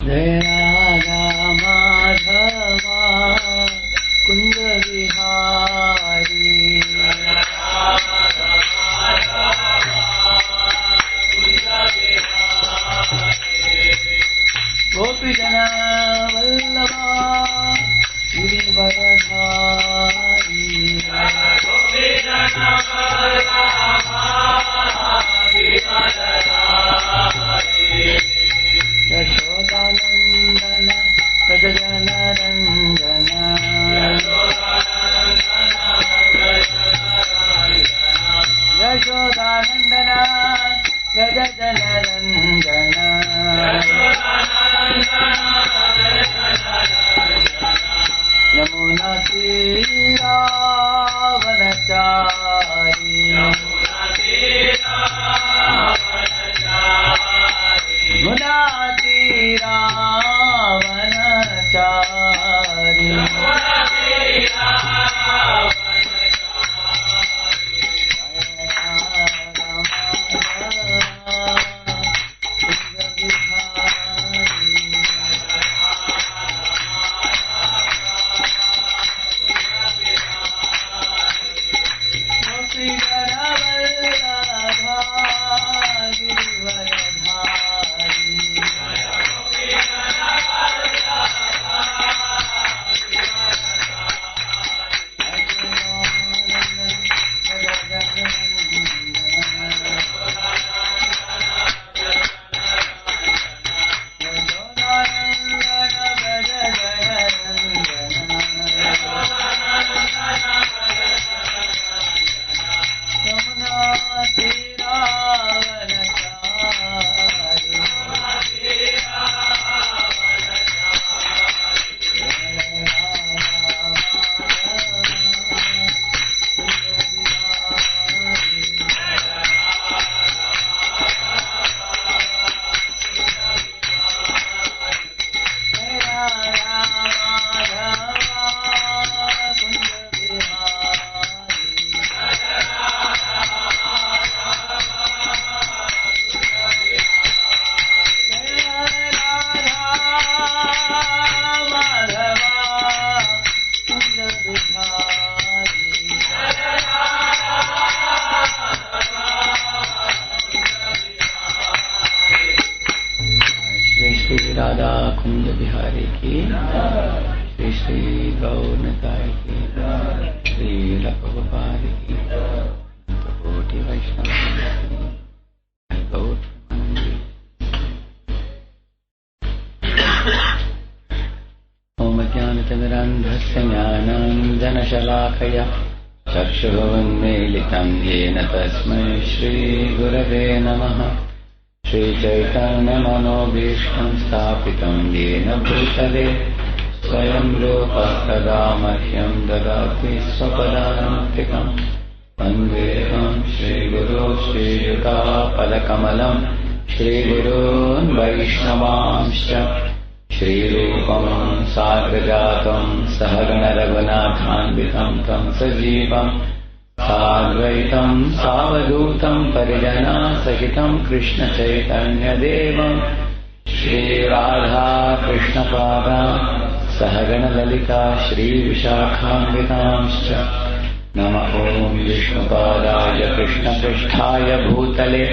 जय राधा माधवा कुंज विहारी गोपीजन वल्लभा गिरिवरधारी यशोदानंदन व्रजजन रंजन यशोदानंदन व्रजजन रंजन यमुना तीरावनचारी यमुना तीरावनचारी ज्ञानशलाकया चक्षुरुन्मीलितं येन तस्मै श्रीगुरवे नमः। श्रीचैतन्यमनोभीष्टं स्थापितं येन भूतले स्वयं रूपः कदा मह्यं ददाति स्वपदान्तिकं। वन्देऽहं श्रीगुरो श्रीयुतापदकमलं श्रीगुरून् वैष्णवांश्च। श्रीरूपं साग्रजातं सहगण रघुनाथान्वितं तं सजीवं साद्वैतं सावधूतं परिजना सहितं कृष्णचैतन्यदेवं श्रीराधा कृष्णपादा सहगण ललिता श्रीविशाखान्वितांश्च। नमः ॐ विष्णुपादाय कृष्णपृष्ठाय भूतले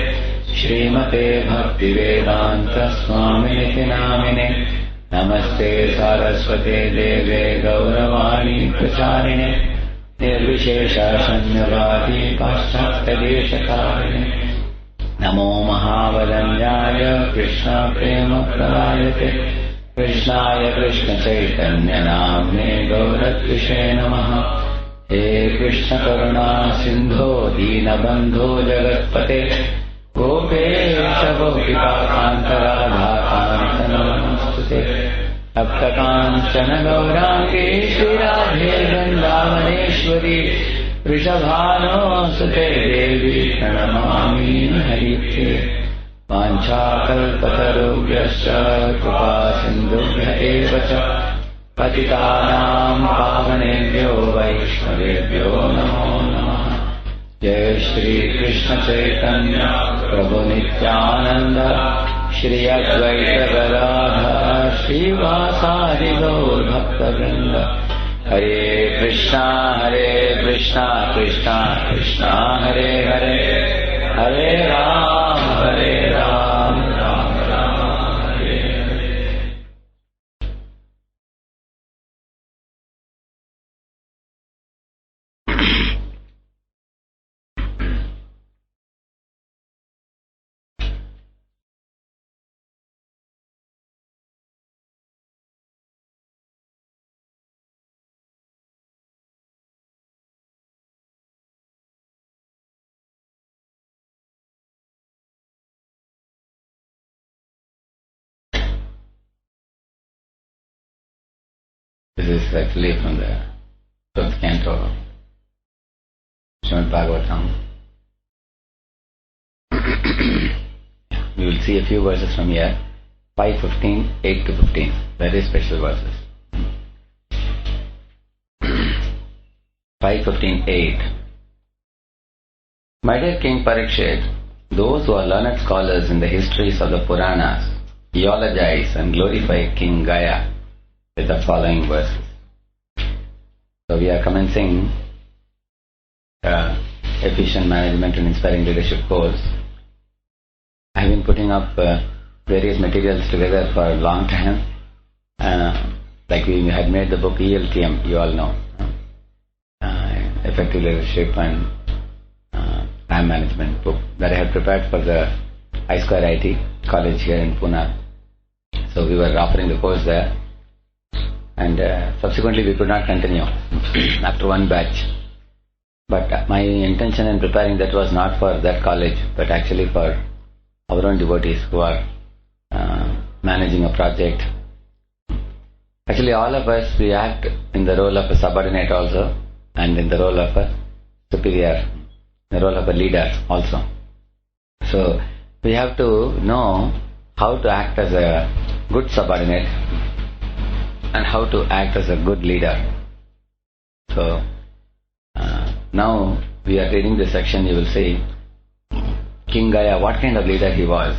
श्रीमते भक्तिवेदान्त स्वामिनिति नामिने। नमस्ते सारस्वते देवे गौरवाणी प्रचारिणे निर्विशेष शून्यवादी पाश्चात्यदेशकारिणे। नमो महावदन्याय कृष्ण प्रेम प्रदायते कृष्णाय कृष्ण चैतन्य नाम्ने गौरत्विषे नमः। हे कृष्ण करुणा सिन्धो दीनबन्धो जगत्पते गोपेश गोपिकान्त राधाकान्त नमोस्तुते। तप्तकाञ्चन गौराङ्गे श्रीराधे वृन्दावनेश्वरी वृषभानुसुते देवी प्रणमामि हरिप्रिये। वाञ्छाकल्पतरुभ्यश्च कृपा सिन्धुभ्य एव च पतितानां पावनेभ्यो वैष्णवेभ्यो नमो नमः। जय श्री कृष्ण चैतन्य प्रभु Nityanand Shri Advaita Gadadhar Srivasari Gaur Bhakta Vrinda. Hare Krishna Krishna Krishna Hare Hare, Hare Ram Ram Ram Hare Hare. This is actually from the 12th canto of Srimad Bhagavatam. We will see a few verses from here, 5:15, 8 to 15, very special verses. 5:15:8. My dear King Parikshit, those who are learned scholars in the histories of the Puranas eulogize and glorify King Gaya with the following verses. So we are commencing Efficient Management and Inspiring Leadership course. I have been putting up various materials together for a long time. Like we had made the book ELTM, you all know. Effective Leadership and Time Management book that I had prepared for the I-Square IT college here in Pune. So we were offering the course there. And subsequently we could not continue after one batch. But my intention in preparing that was not for that college, but actually for our own devotees who are managing a project. Actually all of us, we act in the role of a subordinate also, and in the role of a superior, the role of a leader also. So we have to know how to act as a good subordinate and how to act as a good leader. So now we are reading this section. You will see King Gaya, what kind of leader he was.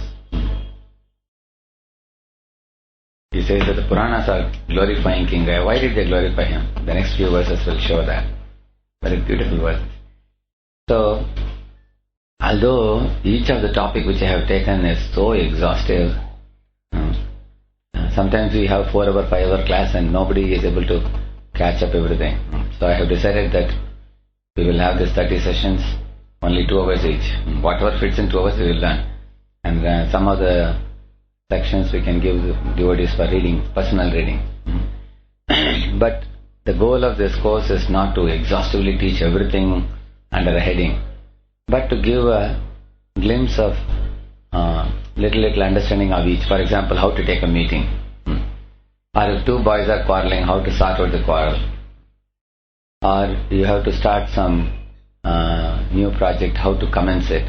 He says that the Puranas are glorifying King Gaya. Why did they glorify him? The next few verses will show that. Very beautiful verses. So, although each of the topic which I have taken is so exhaustive, sometimes we have 4-hour, 5-hour class and nobody is able to catch up everything. So I have decided that we will have these 30 sessions, only 2 hours each. Whatever fits in 2 hours we will learn. And some of the sections we can give devotees for reading, personal reading. But the goal of this course is not to exhaustively teach everything under a heading, but to give a glimpse of little understanding of each. For example, how to take a meeting. Or if 2 boys are quarreling, how to sort out the quarrel. Or you have to start some new project, how to commence it.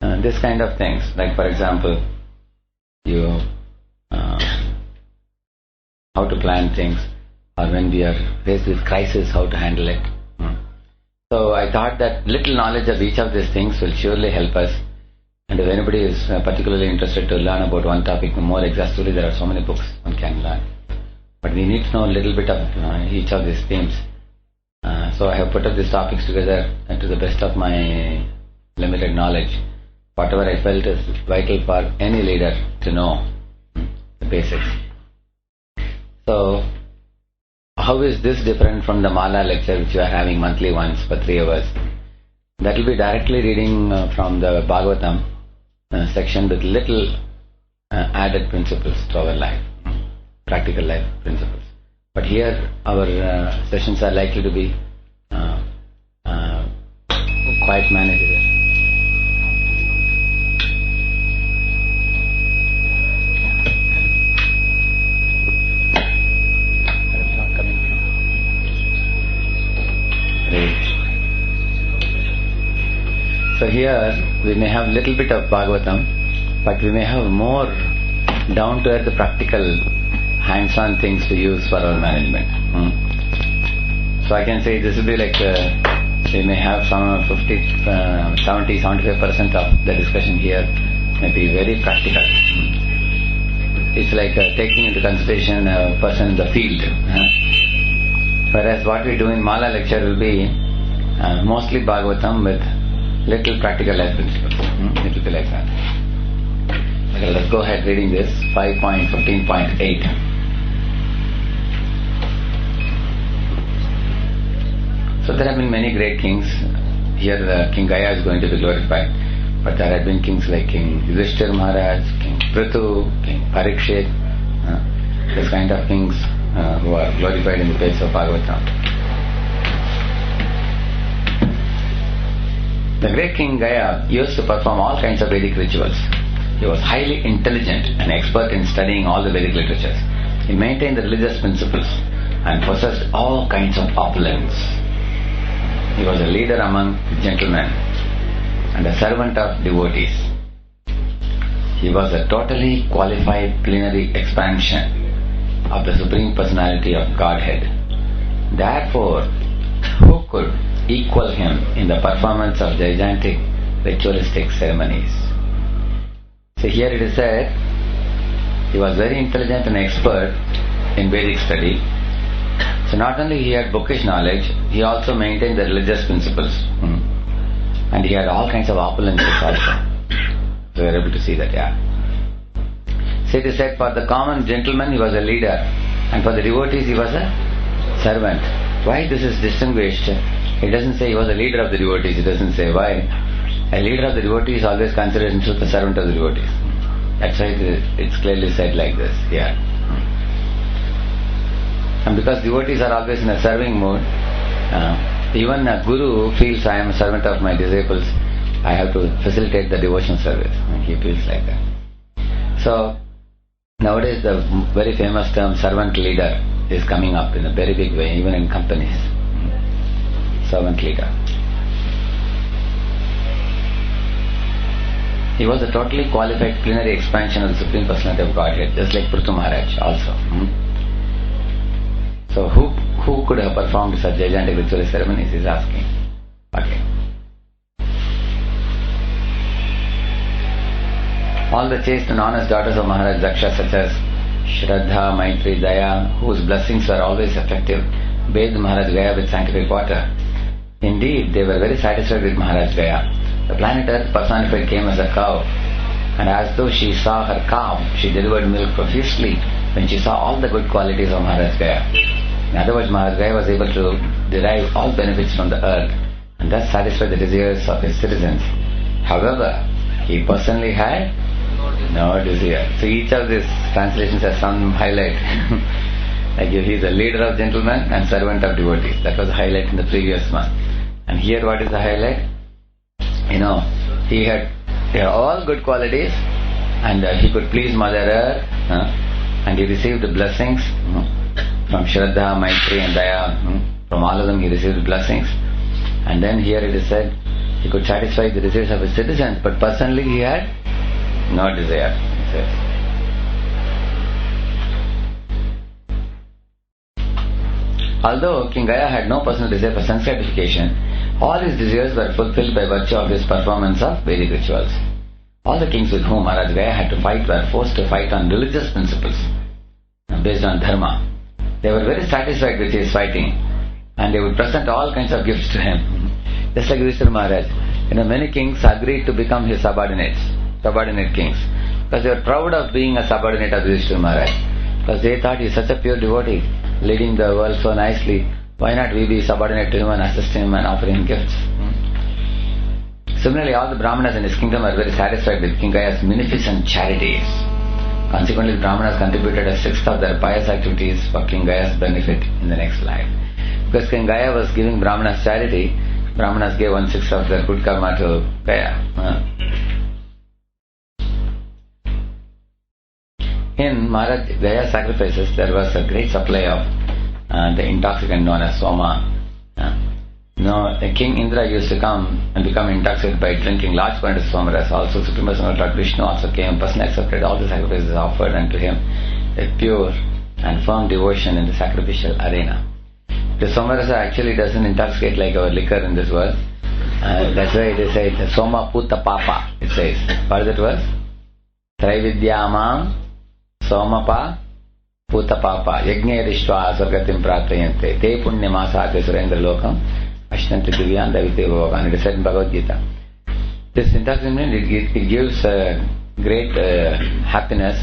This kind of things. Like for example, you how to plan things, or when we are faced with crisis, how to handle it. So I thought that little knowledge of each of these things will surely help us. And if anybody is particularly interested to learn about one topic more exhaustively, there are so many books one can learn. But we need to know a little bit of each of these themes. So I have put up these topics together to the best of my limited knowledge. Whatever I felt is vital for any leader to know, the basics. So, how is this different from the Mala lecture which you are having monthly once for 3 hours? That will be directly reading from the Bhagavatam section with little added principles to our life, practical life principles. But here our sessions are likely to be quite manageable. So here we may have little bit of Bhagavatam, but we may have more down to earth practical hands-on things to use for our management. So I can say this will be like we may have some 70-75% of the discussion here may be very practical. It's It's like taking into consideration a person in the field. Whereas what we do in Mala lecture will be mostly Bhagavatam with little practical life principles. Little like that. Okay, let's go ahead reading this. 5.15.8. So there have been many great kings. Here King Gaya is going to be glorified. But there have been kings like King Yudhishthira Maharaj, King Prithu, King Parikshit, this kind of kings who are glorified in the pages of Bhagavatam. The great King Gaya used to perform all kinds of Vedic rituals. He was highly intelligent and expert in studying all the Vedic literatures. He maintained the religious principles and possessed all kinds of opulence. He was a leader among gentlemen and a servant of devotees. He was a totally qualified plenary expansion of the Supreme Personality of Godhead. Therefore, who could equal him in the performance of gigantic ritualistic ceremonies? So here it is said, he was very intelligent and expert in Vedic study. So not only he had bookish knowledge, he also maintained the religious principles. And he had all kinds of opulences also. So we are able to see that, So it is said, for the common gentleman he was a leader, and for the devotees he was a servant. Why this is distinguished? It doesn't say he was a leader of the devotees, it doesn't say why. A leader of the devotees is always considered himself the servant of the devotees. That's why it's clearly said like this, And because devotees are always in a serving mood, even a guru feels, I am a servant of my disciples, I have to facilitate the devotional service. He feels like that. So, nowadays the very famous term servant leader is coming up in a very big way, even in companies. Servant leader. He was a totally qualified plenary expansion of the Supreme Personality of Godhead, just like Prithu Maharaj also. So who could have performed such gigantic ritual ceremonies, he is asking. Okay. All the chaste and honest daughters of Maharaj Daksha, such as Shraddha, Maitri, Daya, whose blessings were always effective, bathed Maharaj Gaya with sanctific water. Indeed, they were very satisfied with Maharaj Gaya. The planet Earth personified came as a cow, and as though she saw her calf, she delivered milk profusely when she saw all the good qualities of Maharaj Gaya. In other words, Maharaj Gaya was able to derive all benefits from the earth and thus satisfy the desires of his citizens. However, he personally had no desire. So each of these translations has some highlight. Like he is a leader of gentlemen and servant of devotees. That was the highlight in the previous one. And here what is the highlight? He had all good qualities, and he could please Mother Earth, and he received the blessings from Shraddha, Maitri and Daya. From all of them he received blessings. And then here it is said, he could satisfy the desires of his citizens, but personally he had no desire. It says. Although King Gaya had no personal desire for sense gratification, all his desires were fulfilled by virtue of his performance of Vedic rituals. All the kings with whom Maharaj Gaya had to fight were forced to fight on religious principles, based on dharma. They were very satisfied with his fighting, and they would present all kinds of gifts to him. Just like Yudhishthira Maharaj. Many kings agreed to become his subordinate kings, because they were proud of being a subordinate of Yudhishthira Maharaj. Because they thought he is such a pure devotee, leading the world so nicely. Why not we be subordinate to him and assist him and offer him gifts? Similarly, all the Brahmanas in his kingdom are very satisfied with King Gaya's munificent charities. Consequently, the Brahmanas contributed a sixth of their pious activities for King Gaya's benefit in the next life. Because King Gaya was giving Brahmanas charity, Brahmanas gave 1/6 of their good karma to Gaya. In Maharaj Gaya's sacrifices, there was a great supply of the intoxicant known as Soma. The King Indra used to come and become intoxicated by drinking large quantities of Somaras. Also, Supreme Personality Lord Vishnu also came, personally accepted all the sacrifices offered unto him with pure and firm devotion in the sacrificial arena. The Somarasa actually doesn't intoxicate like our liquor in this world. That's why they say the Soma Puta Papa, it says. What is it verse? Traividyamam Somapa Putapapa Yagnayadishva Sargatim Pratrayante Te Punyamasate Surendra Lokam Ashtanti Divyan Davite Bhagavan. It is said in Bhagavad Gita. This intoxicant, it gives great happiness,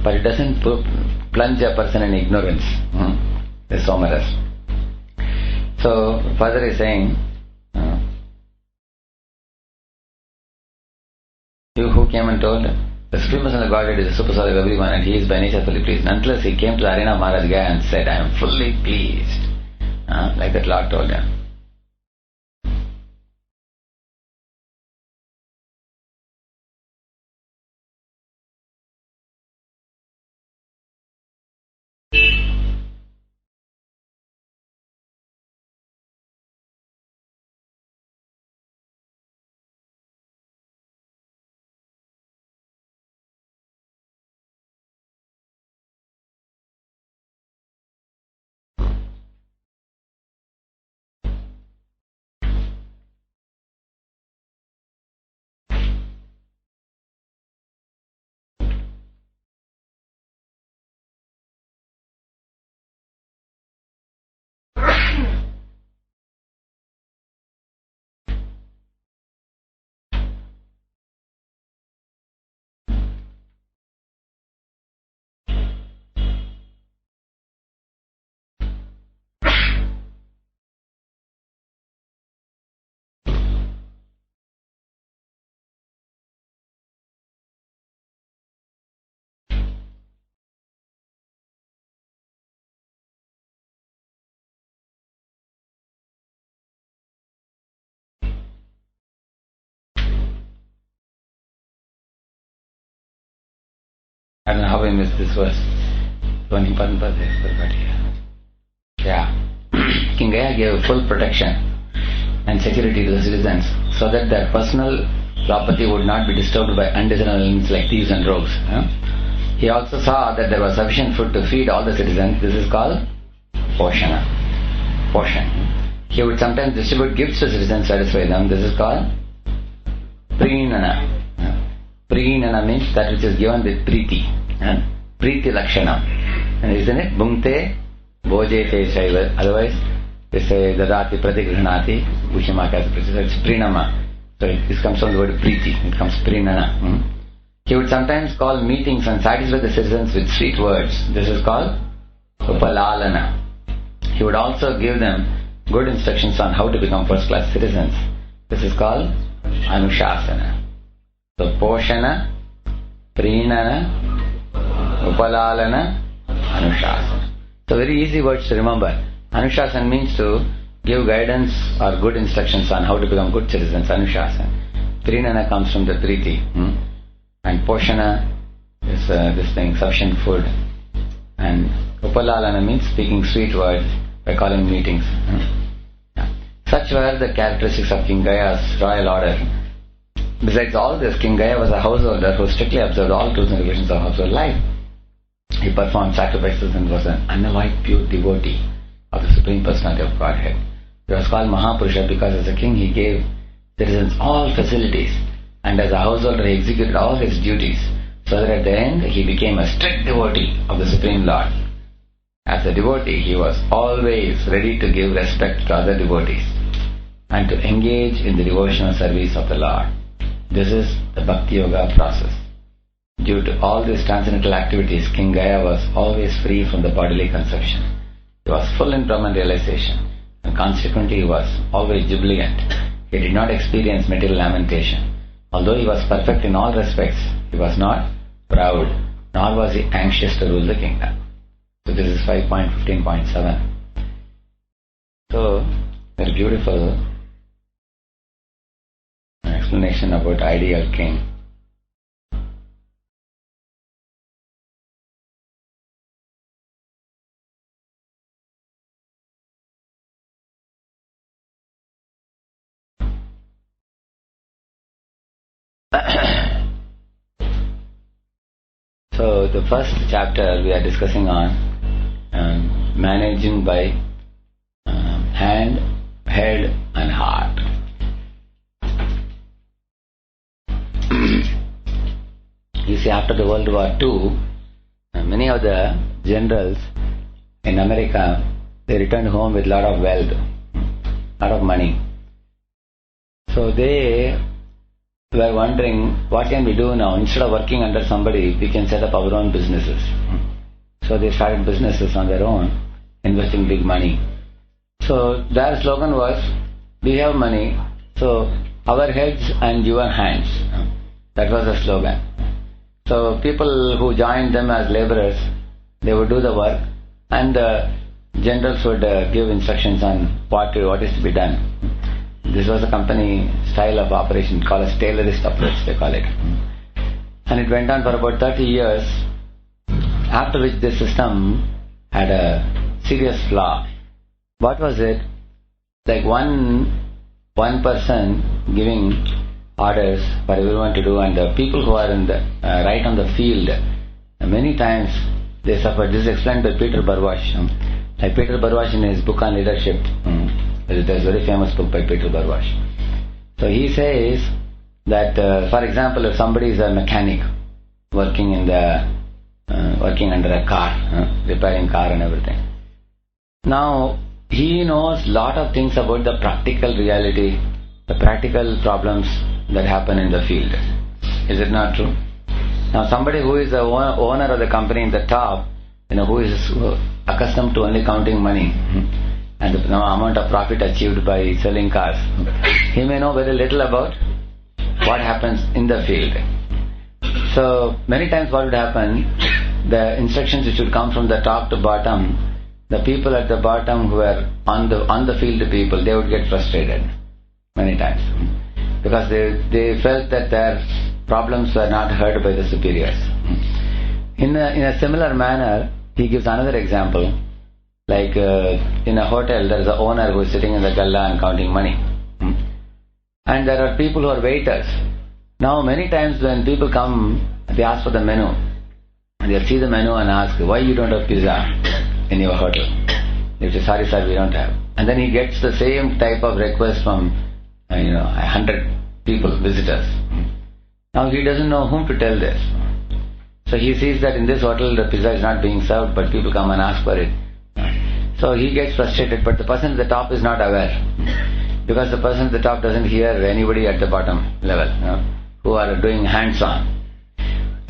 but it doesn't plunge a person in ignorance. The somaras. So further is saying, you who came and told the Supreme Personal Godhead is the super soul of everyone and he is by nature fully pleased. Unless he came to the arena of Maharaj Gaya and said, I am fully pleased. Like that Lord told him. I don't know how we missed this verse. One important verse I forgot here. Yeah. King Gaya gave full protection and security to the citizens so that their personal property would not be disturbed by undesirable elements like thieves and rogues. He also saw that there was sufficient food to feed all the citizens. This is called Poshana. Poshan. He would sometimes distribute gifts to citizens to satisfy them. This is called Prinana. Prinana means that which is given with Priti. Priti Lakshana. And isn't it? Bhungte Bhojete Shaiva. Otherwise, they say Dadati Pratigrihnati Bhushimaka. It's Prinama. So this comes from the word Priti. It comes Prinana. He would sometimes call meetings and satisfy the citizens with sweet words. This is called Upalalana. He would also give them good instructions on how to become first-class citizens. This is called Anushasana. So Poshana, Prinana, Upalalana, Anushasana. So very easy words to remember. Anushasana means to give guidance or good instructions on how to become good citizens. Anushasana. Prinana comes from the Priti. And Poshana is this thing, sufficient food. And Upalalana means speaking sweet words by calling meetings. Such were the characteristics of King Gaya's royal order. Besides all this, King Gaya was a householder who strictly observed all rules and regulations of household life. He performed sacrifices and was an unalloyed pure devotee of the Supreme Personality of Godhead. He was called Mahapurusha because as a king he gave citizens all facilities, and as a householder he executed all his duties, so that at the end he became a strict devotee of the Supreme Lord. As a devotee, he was always ready to give respect to other devotees and to engage in the devotional service of the Lord. This is the Bhakti Yoga process. Due to all these transcendental activities, King Gaya was always free from the bodily conception. He was full in Brahman realization, and consequently he was always jubilant. He did not experience material lamentation. Although he was perfect in all respects, he was not proud, nor was he anxious to rule the kingdom. So this is 5.15.7. So, very beautiful explanation about ideal king. So the first chapter we are discussing on managing by hand, head and heart. You see, after the World War II, many of the generals in America, they returned home with a lot of wealth, lot of money. So they were wondering, what can we do now? Instead of working under somebody, we can set up our own businesses. So they started businesses on their own, investing big money. So their slogan was, we have money, so our heads and your hands. That was the slogan. So people who joined them as laborers, they would do the work, and the generals would give instructions on what is to be done. This was a company style of operation called as Taylorist approach, they call it. And it went on for about 30 years, after which this system had a serious flaw. What was it? Like one person giving orders for everyone to do, and the people who are in the right on the field, many times they suffered. This is explained by Peter Burwash. Like Peter Burwash in his book on leadership, there's a very famous book by Peter Burwash. So he says that, for example, if somebody is a mechanic working in the working under a car, repairing car and everything. Now he knows lot of things about the practical reality, the practical problems that happen in the field. Is it not true? Now somebody who is the owner of the company in the top, who is accustomed to only counting money and the amount of profit achieved by selling cars, he may know very little about what happens in the field. So many times what would happen, the instructions which would come from the top to bottom, the people at the bottom who were on the field people, they would get frustrated many times, because they felt that their problems were not heard by the superiors. In a similar manner, he gives another example. Like in a hotel, there is an owner who is sitting in the galla and counting money. And there are people who are waiters. Now many times when people come, they ask for the menu. And they see the menu and ask, why you don't have pizza in your hotel? They say, sorry sir, we don't have. And then he gets the same type of request from 100 people, visitors. Now he doesn't know whom to tell this. So he sees that in this hotel the pizza is not being served, but people come and ask for it. So he gets frustrated, but the person at the top is not aware, because the person at the top doesn't hear anybody at the bottom level, who are doing hands-on.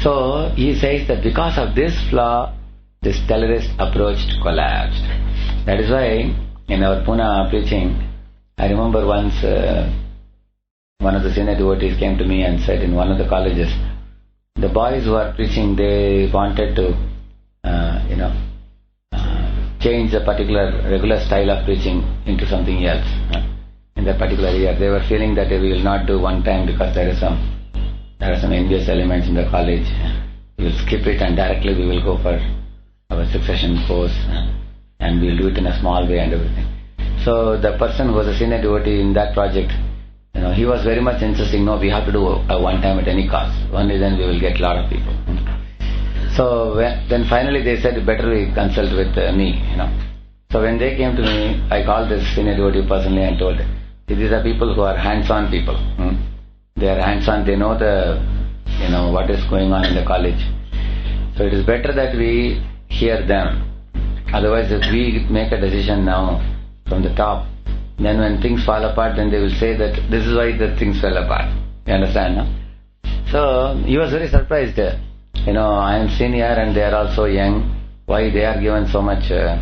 So he says that because of this flaw, this Taylorist approach collapsed. That is why in our Pune preaching, I remember once one of the senior devotees came to me and said, in one of the colleges, the boys who are preaching, they wanted to change the particular regular style of preaching into something else in that particular year. They were feeling that we will not do one time because there are some envious elements in the college. We will skip it and directly we will go for our succession course, and we will do it in a small way and everything. So the person who was a senior devotee in that project, he was very much insisting, no, we have to do a one time at any cost. Only then we will get a lot of people. So then finally they said, better we consult with me. So when they came to me, I called this senior devotee personally and told, these are people who are hands-on people. They are hands-on. They know what is going on in the college. So it is better that we hear them. Otherwise, if we make a decision now from the top, then when things fall apart, then they will say that this is why the things fell apart. You understand, no? So he was very surprised. I am senior and they are also young. Why they are given so much, so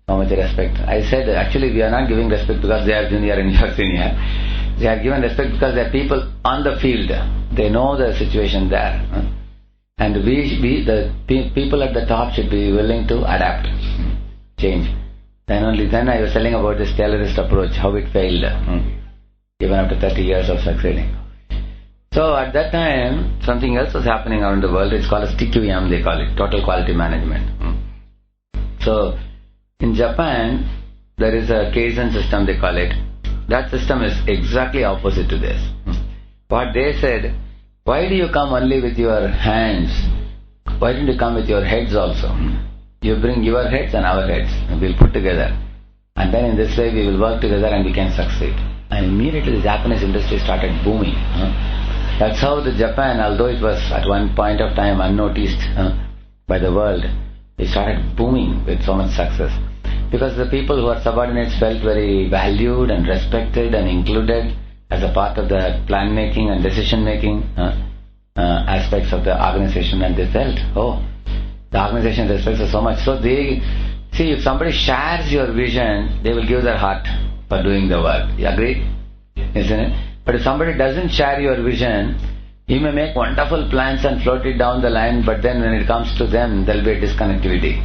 much respect? I said, actually we are not giving respect because they are junior and you are senior. They are given respect because they are people on the field. They know the situation there. And the people at the top should be willing to adapt, change. Then I was telling about this Taylorist approach, how it failed, even after 30 years of succeeding. So at that time, something else was happening around the world. It's called as TQM, they call it, Total Quality Management. So in Japan, there is a Kaizen system, they call it. That system is exactly opposite to this. What they said, why do you come only with your hands? Why don't you come with your heads also? You bring your heads and our heads, and we'll put together. And then in this way we will work together and we can succeed. And immediately the Japanese industry started booming. That's how the Japan, although it was at one point of time unnoticed by the world, it started booming with so much success. Because the people who are subordinates felt very valued and respected and included as a part of the plan making and decision making aspects of the organization, and they felt, oh, the organization respects us so much. So they, see, if somebody shares your vision, they will give their heart for doing the work. You agree? Isn't it? But if somebody doesn't share your vision, you may make wonderful plans and float it down the line, but then when it comes to them, there will be a disconnectivity.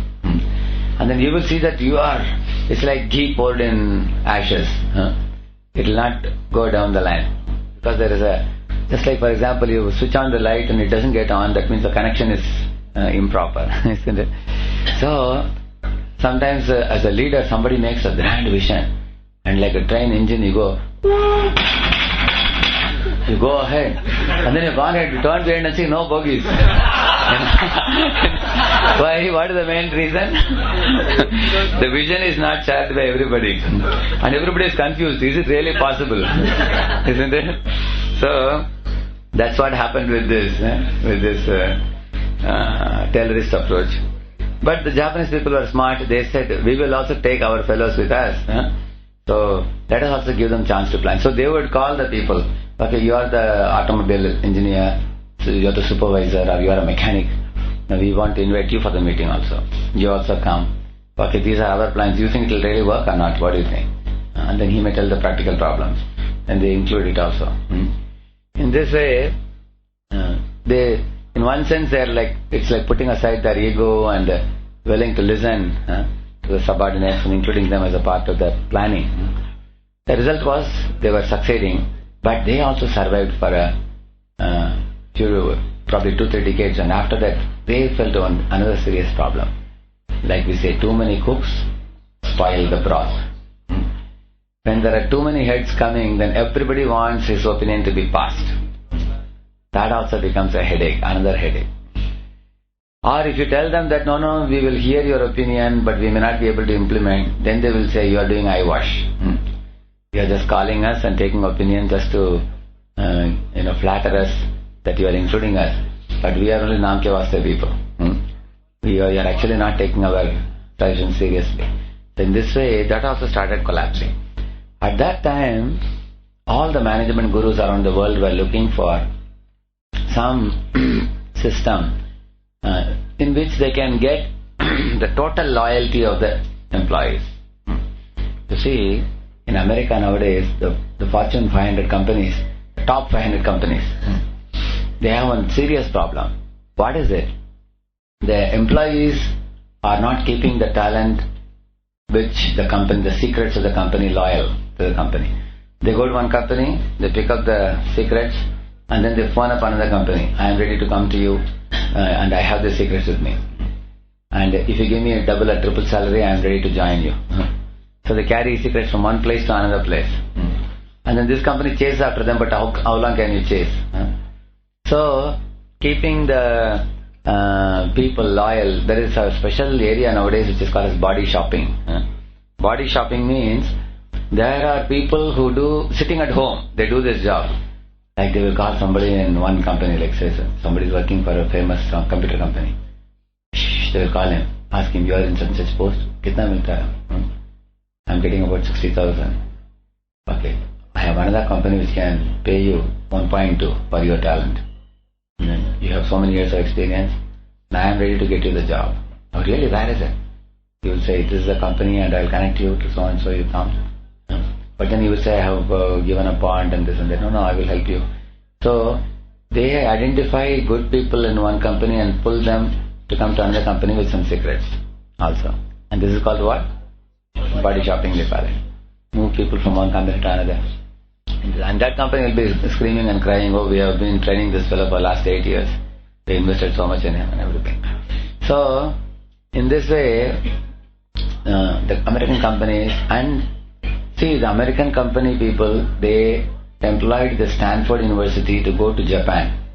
And then you will see that you are, it's like ghee poured in ashes. It will not go down the line. Because there is a, just like for example, you switch on the light and it doesn't get on, that means the connection is improper. Isn't it? So, sometimes as a leader, somebody makes a grand vision, and like a train engine, you go ahead, and then you go ahead, you turn behind and see no bogies. Why? What is the main reason? The vision is not shared by everybody, and everybody is confused. Is it really possible? Isn't it? So that's what happened with this Taylorist approach. But the Japanese people were smart. They said, we will also take our fellows with us. So let us also give them chance to plan. So they would call the people, okay, you are the automobile engineer, so you are the supervisor, or you are a mechanic. Now we want to invite you for the meeting also. You also come. Okay, these are our plans. Do you think it will really work or not? What do you think? And then he may tell the practical problems. And they include it also. In this way, they, in one sense, they are like, it's like putting aside their ego and willing to listen to the subordinates and including them as a part of the planning. The result was they were succeeding, but they also survived for probably 2-3 decades, and after that they fell to another serious problem. Like we say, too many cooks spoil the broth. When there are too many heads coming, then everybody wants his opinion to be passed. That also becomes a headache, another headache. Or if you tell them that, no, we will hear your opinion, but we may not be able to implement, then they will say, you are doing eyewash. You are just calling us and taking opinion just to flatter us that you are including us. But we are only Naam ke Vaste people. You are actually not taking our tradition seriously. So in this way, that also started collapsing. At that time, all the management gurus around the world were looking for some system in which they can get the total loyalty of the employees. You see, in America nowadays, the Fortune 500 companies, the top 500 companies, they have one serious problem. What is it? The employees are not keeping the talent which the company, the secrets of the company, loyal to the company. They go to one company, they pick up the secrets, and then they phone up another company. I am ready to come to you, and I have the secrets with me. And if you give me a double or triple salary, I am ready to join you. So they carry secrets from one place to another place. And then this company chases after them, but how long can you chase? So, keeping the people loyal, there is a special area nowadays which is called as body shopping. Body shopping means there are people who do, sitting at home, they do this job. Like they will call somebody in one company, like say somebody is working for a famous computer company. They will call him, ask him, you are in such post, kitna milta hai? I am getting about 60,000. Okay, I have another company which can pay you 1.2 for your talent. And then you have so many years of experience, and I am ready to get you the job. Oh really, where is it? You will say, this is the company and I will connect you to so and so, you come. But then you will say, I have given a bond and this and that. No, I will help you. So, they identify good people in one company and pull them to come to another company with some secrets also. And this is called what? Body shopping, they call it. Move people from one company to another. And that company will be screaming and crying, oh, we have been training this fellow for the last 8 years. They invested so much in him and everything. So, in this way, the American companies, and see, the American company people, they employed the Stanford University to go to Japan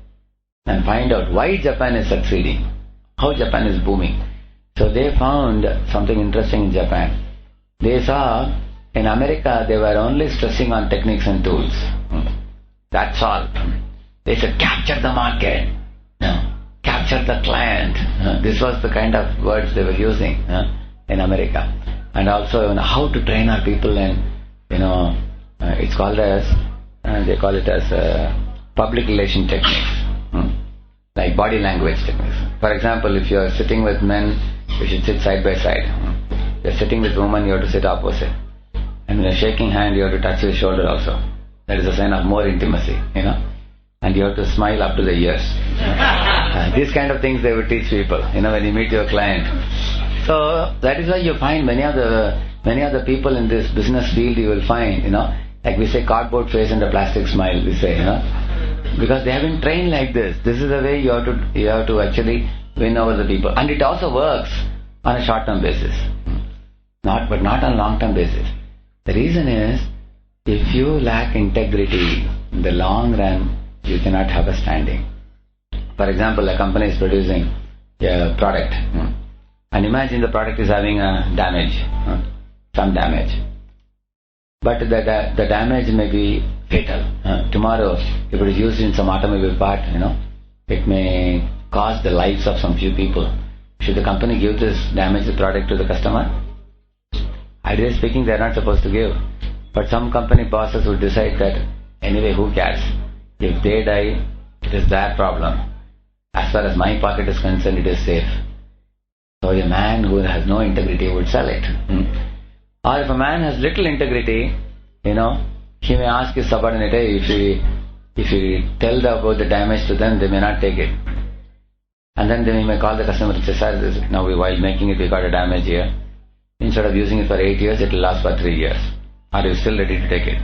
and find out why Japan is succeeding, how Japan is booming. So they found something interesting in Japan. They saw in America they were only stressing on techniques and tools. That's all. They said, capture the market, capture the client. This was the kind of words they were using in America. And also how to train our people, and it's called as, they call it as public relation techniques, like body language techniques. For example, if you are sitting with men, you should sit side by side. If you are sitting with women, you have to sit opposite. And when you are shaking hand, you have to touch his shoulder also. That is a sign of more intimacy, And you have to smile up to the ears. These kind of things they would teach people, when you meet your client. So that is why you find many of the people in this business field, you will find, like we say, cardboard face and a plastic smile, we say, because they have been trained like this. This is the way you have to actually win over the people. And it also works on a short-term basis, but not on a long-term basis. The reason is, if you lack integrity, in the long run, you cannot have a standing. For example, a company is producing a product, and imagine the product is having a damage, some damage. But the damage may be fatal. Tomorrow, if it is used in some automobile part, it may cause the lives of some few people. Should the company give this damaged product to the customer? Ideally speaking, they are not supposed to give. But some company bosses would decide that, anyway, who cares? If they die, it is their problem. As far as my pocket is concerned, it is safe. So a man who has no integrity would sell it. Or if a man has little integrity, he may ask his subordinate, hey, if you tell about the damage to them, they may not take it. And then he may call the customer and say, sir, now while making it, we got a damage here. Instead of using it for 8 years, it will last for 3 years. Are you still ready to take it?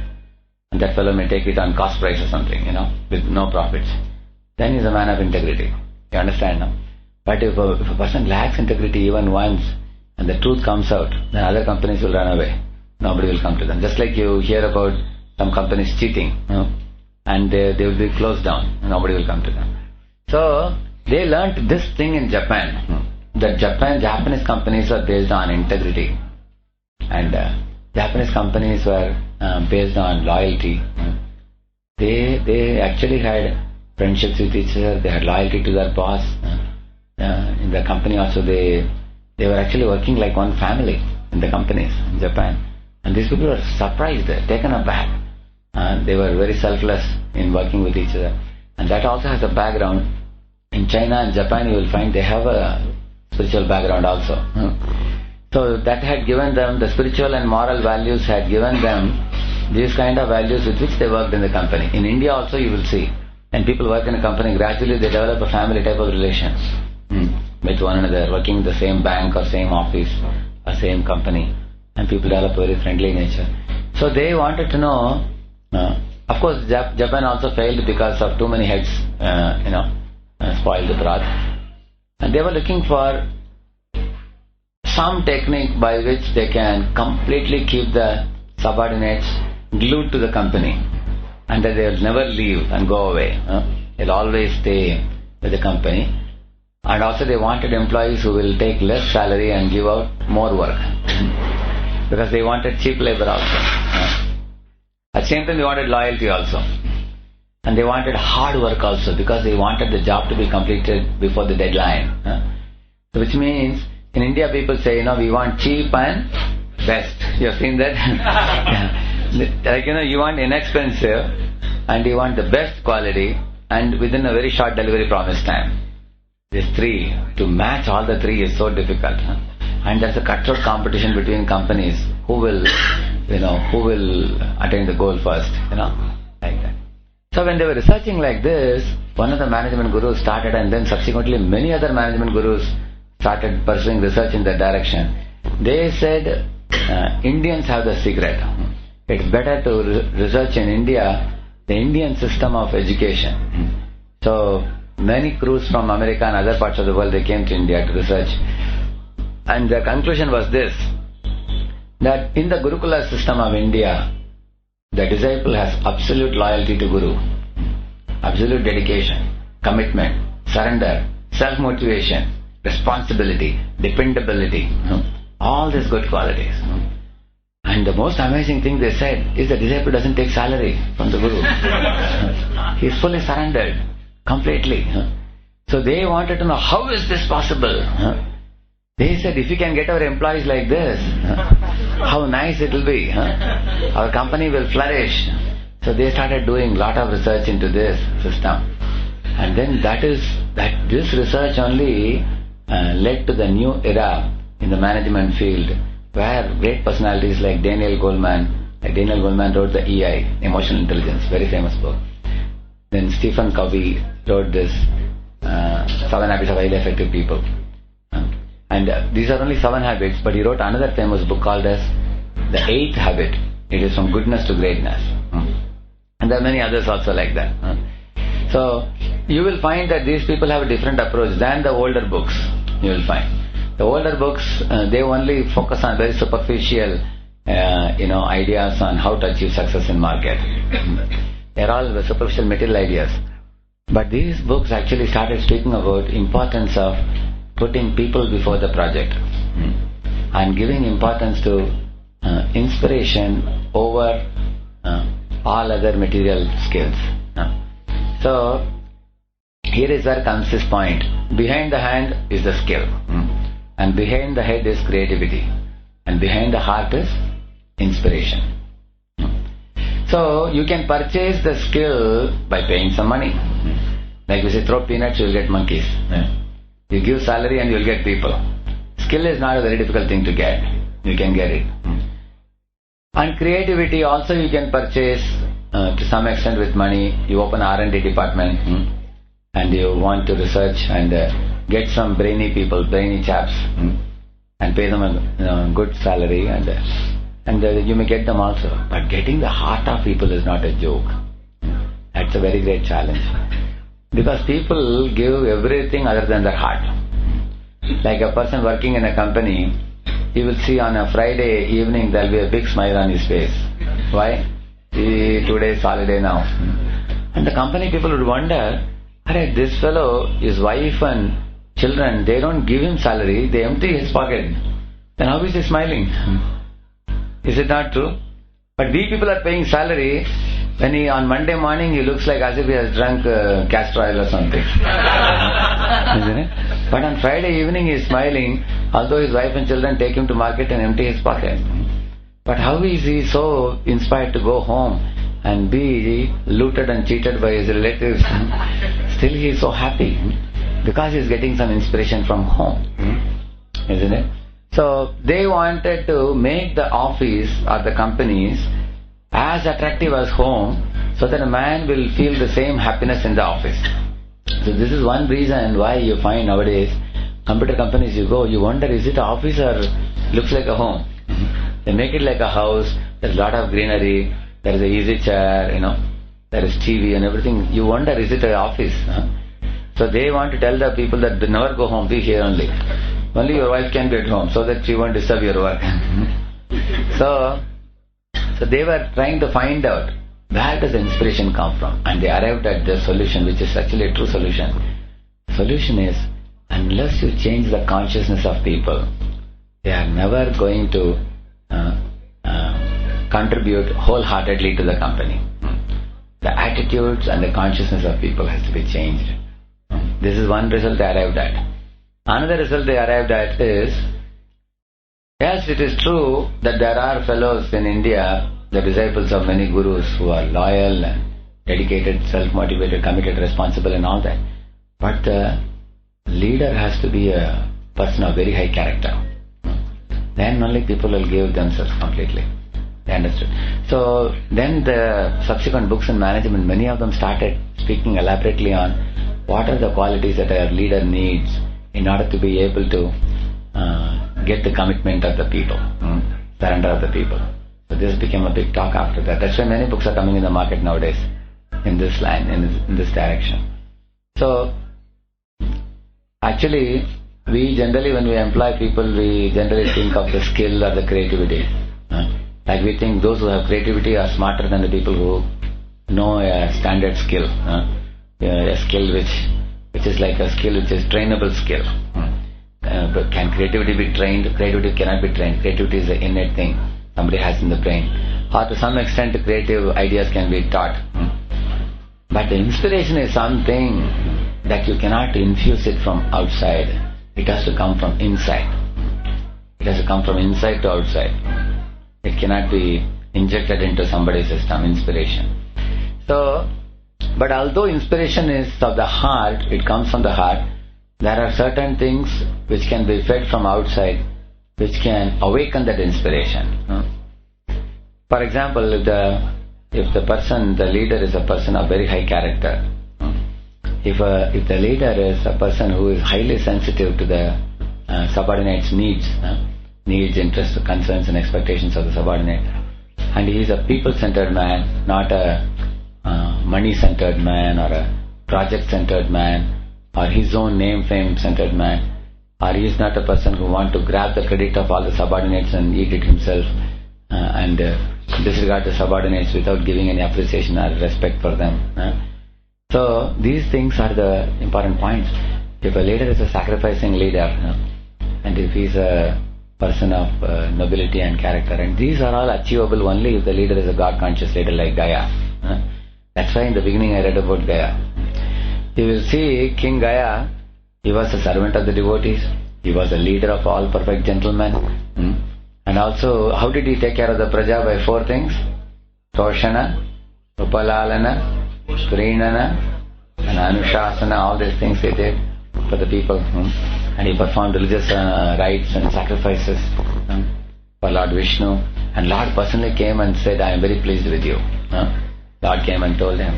And that fellow may take it on cost price or something, with no profits. Then he's a man of integrity. You understand now? But if a person lacks integrity even once, and the truth comes out, then other companies will run away. Nobody will come to them. Just like you hear about some companies cheating, and they will be closed down. Nobody will come to them. So they learnt this thing in Japan. That Japanese companies are based on integrity, and Japanese companies were based on loyalty. They actually had friendships with each other. They had loyalty to their boss. In the company also, they were actually working like one family in the companies in Japan. And these people were surprised, taken aback. They were very selfless in working with each other. And that also has a background. In China and Japan, you will find they have a spiritual background also. So that had given them, the spiritual and moral values had given them these kind of values with which they worked in the company. In India also you will see, when people work in a company, gradually they develop a family type of relations with one another, working in the same bank or same office or same company, and people develop very friendly nature. So they wanted to know, of course Japan also failed because of too many heads, spoiled the broth. And they were looking for some technique by which they can completely keep the subordinates glued to the company, and that they will never leave and go away. They'll always stay with the company. And also they wanted employees who will take less salary and give out more work, because they wanted cheap labor also. At the same time they wanted loyalty also. And they wanted hard work also, because they wanted the job to be completed before the deadline. So which means, in India people say, we want cheap and best. You have seen that? Like, you want inexpensive, and you want the best quality, and within a very short delivery promise time. These three, to match all the three is so difficult. And there's a cutthroat competition between companies who will attain the goal first, like that. So when they were researching like this, one of the management gurus started, and then subsequently many other management gurus started pursuing research in that direction. They said, Indians have the secret. It's better to research in India, the Indian system of education. So many crews from America and other parts of the world, they came to India to research. And the conclusion was this, that in the Gurukula system of India, the disciple has absolute loyalty to Guru, absolute dedication, commitment, surrender, self-motivation, responsibility, dependability, all these good qualities. And And the most amazing thing they said is the disciple doesn't take salary from the Guru. He is fully surrendered, completely. So they wanted to know, how is this possible? They said, if you can get our employees like this, how nice it will be. Our company will flourish. So they started doing a lot of research into this system. And then this research only led to the new era in the management field, where great personalities like Daniel Goleman wrote the EI, Emotional Intelligence, very famous book. Then Stephen Covey wrote this 7 Habits of Highly Effective People. And these are only 7 habits, but he wrote another famous book called as The 8th Habit. It is from goodness to greatness. And there are many others also like that. So you will find that these people have a different approach than the older books. You will find the older books, they only focus on very superficial ideas on how to achieve success in market. They are all the superficial material ideas. But these books actually started speaking about importance of putting people before the project and giving importance to inspiration over all other material skills. So here is where comes this point. Behind the hand is the skill, and behind the head is creativity, and behind the heart is inspiration. So you can purchase the skill by paying some money. Like we say, throw peanuts, you will get monkeys. You give salary and you will get people. Skill is not a very difficult thing to get. You can get it. And creativity also you can purchase to some extent with money. You open R&D department and you want to research and get some brainy people, brainy chaps, and pay them a good salary, and you may get them also. But getting the heart of people is not a joke. That's a very great challenge. Because people give everything other than their heart. Like a person working in a company, you will see on a Friday evening there will be a big smile on his face. Why? 2 days holiday now. And the company people would wonder, this fellow, his wife and children, they don't give him salary, they empty his pocket. Then how is he smiling? Is it not true? But we people are paying salary. When on Monday morning he looks like as if he has drunk castor oil or something. Isn't it? But on Friday evening he is smiling, although his wife and children take him to market and empty his pocket. But how is he so inspired to go home and be looted and cheated by his relatives? Still he is so happy because he is getting some inspiration from home. Isn't it? So they wanted to make the office or the companies as attractive as home, so that a man will feel the same happiness in the office. So this is one reason why you find nowadays computer companies, you go, you wonder, is it an office or looks like a home? They make it like a house. There's a lot of greenery, there is a easy chair, there is TV and everything. You wonder, is it an office? So they want to tell the people that never go home, be here only. Only your wife can be at home, so that she won't disturb your work. So they were trying to find out where does the inspiration come from, and they arrived at the solution, which is actually a true solution. The solution is, unless you change the consciousness of people, they are never going to contribute wholeheartedly to the company. The attitudes and the consciousness of people has to be changed. This is one result they arrived at. Another result they arrived at is, yes, it is true that there are fellows in India, the disciples of many gurus, who are loyal and dedicated, self-motivated, committed, responsible and all that. But the leader has to be a person of very high character. Then only people will give themselves completely. They understood. So then the subsequent books in management, many of them started speaking elaborately on what are the qualities that a leader needs in order to be able to get the commitment of the people, surrender of the people. So this became a big talk after that. That's why many books are coming in the market nowadays in this line, in this direction. So actually, we generally, when we employ people, we generally think of the skill or the creativity. Like we think those who have creativity are smarter than the people who know a standard skill, a skill which is like a skill which is trainable skill. But can creativity be trained? Creativity cannot be trained. Creativity is an innate thing. somebody has in the brain, or to some extent creative ideas can be taught. But the inspiration is something that you cannot infuse it from outside. It has to come from inside. It has to come from inside to outside. It cannot be injected into somebody's system, inspiration. So, but although inspiration is of the heart, it comes from the heart, there are certain things which can be fed from outside, which can awaken that inspiration. For example, if the leader is a person of very high character, if the leader is a person who is highly sensitive to the subordinates' needs, interests, concerns and expectations of the subordinate, and he is a people-centered man, not a money-centered man or a project-centered man or his own name fame-centered man, or he is not a person who wants to grab the credit of all the subordinates and eat it himself and disregard the subordinates without giving any appreciation or respect for them. So these things are the important points. If a leader is a sacrificing leader, and if he is a person of nobility and character, and these are all achievable only if the leader is a God-conscious leader like Gaya. That's why in the beginning I read about Gaya. You will see King Gaya, he was a servant of the devotees, he was a leader of all perfect gentlemen, and also how did he take care of the Praja? By 4 things: Toshana, Upalalana, Prinana and Anushasana. All these things he did for the people, and he performed religious rites and sacrifices for Lord Vishnu, and Lord personally came and said, I am very pleased with you. Lord came and told him.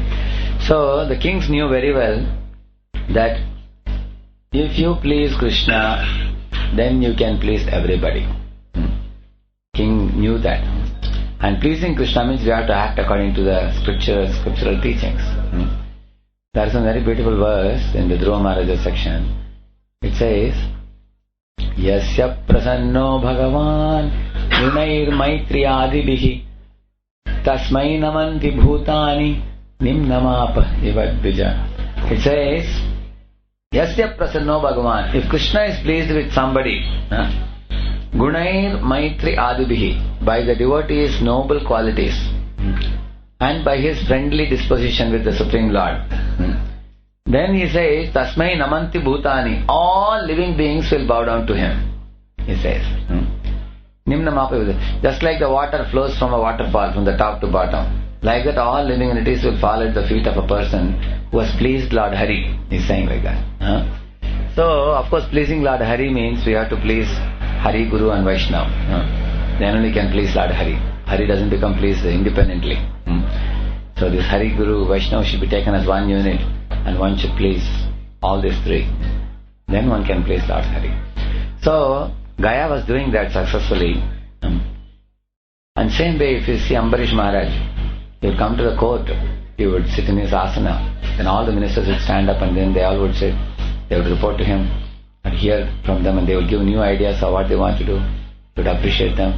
So the kings knew very well that if you please Krishna, then you can please everybody. King knew that. And pleasing Krishna means we have to act according to the scriptural teachings. There is a very beautiful verse in the Dhruva Maharaja section. It says, Yasya prasanno bhagavan gunair maitri adibihi tasmai namanti bhutani nimnamapa ivadvija. It says, Yasya prasanno bhagavan. If Krishna is pleased with somebody, Gunair Maitri Adibihi, by the devotee's noble qualities and by his friendly disposition with the Supreme Lord, then he says, Tasmai Namanti Bhutani, all living beings will bow down to him. He says, Nimna Mapa, just like the water flows from a waterfall from the top to bottom, like that all living entities will fall at the feet of a person who has pleased Lord Hari. He's saying like that. So, of course, pleasing Lord Hari means we have to please Hari, Guru and Vaishnava. Then only can please Lord Hari. Hari doesn't become pleased independently. So this Hari, Guru, Vaishnava should be taken as one unit, and one should please all these 3. Then one can please Lord Hari. So Gaya was doing that successfully. And same way, if you see Ambarish Maharaj, he would come to the court, he would sit in his asana, then all the ministers would stand up and then they all would sit, they would report to him and hear from them, and they would give new ideas of what they want to do. He would appreciate them,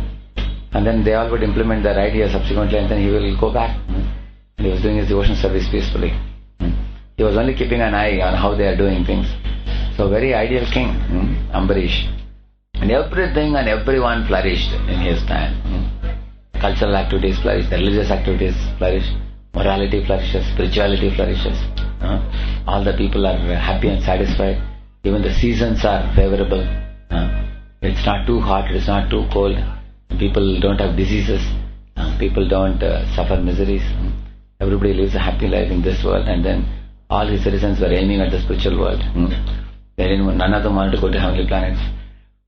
and then they all would implement their ideas subsequently, and then he will go back. And he was doing his devotion service peacefully. He was only keeping an eye on how they are doing things. So very ideal king, Ambarish. And everything and everyone flourished in his time. Cultural activities flourished, religious activities flourished, morality flourishes, spirituality flourishes. All the people are happy and satisfied. Even the seasons are favorable. It's not too hot, it's not too cold. People don't have diseases. People don't suffer miseries. Everybody lives a happy life in this world, and then all his citizens were aiming at the spiritual world. None of them wanted to go to heavenly planets.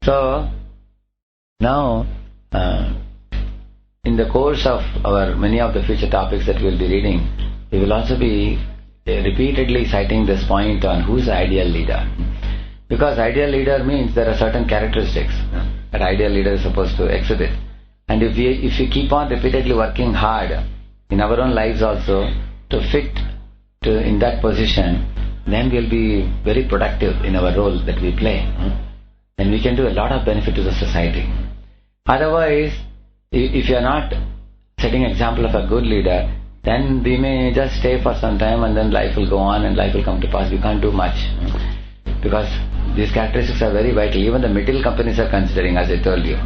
So, now, in the course of many of the future topics that we will be reading, we will also be repeatedly citing this point on who is the ideal leader. Because ideal leader means there are certain characteristics that ideal leader is supposed to exhibit. And if we keep on repeatedly working hard in our own lives also to fit in that position, then we will be very productive in our role that we play. Then we can do a lot of benefit to the society. Otherwise, if you are not setting example of a good leader, then we may just stay for some time and then life will go on and life will come to pass. We can't do much. Because these characteristics are very vital. Even the material companies are considering, as I told you.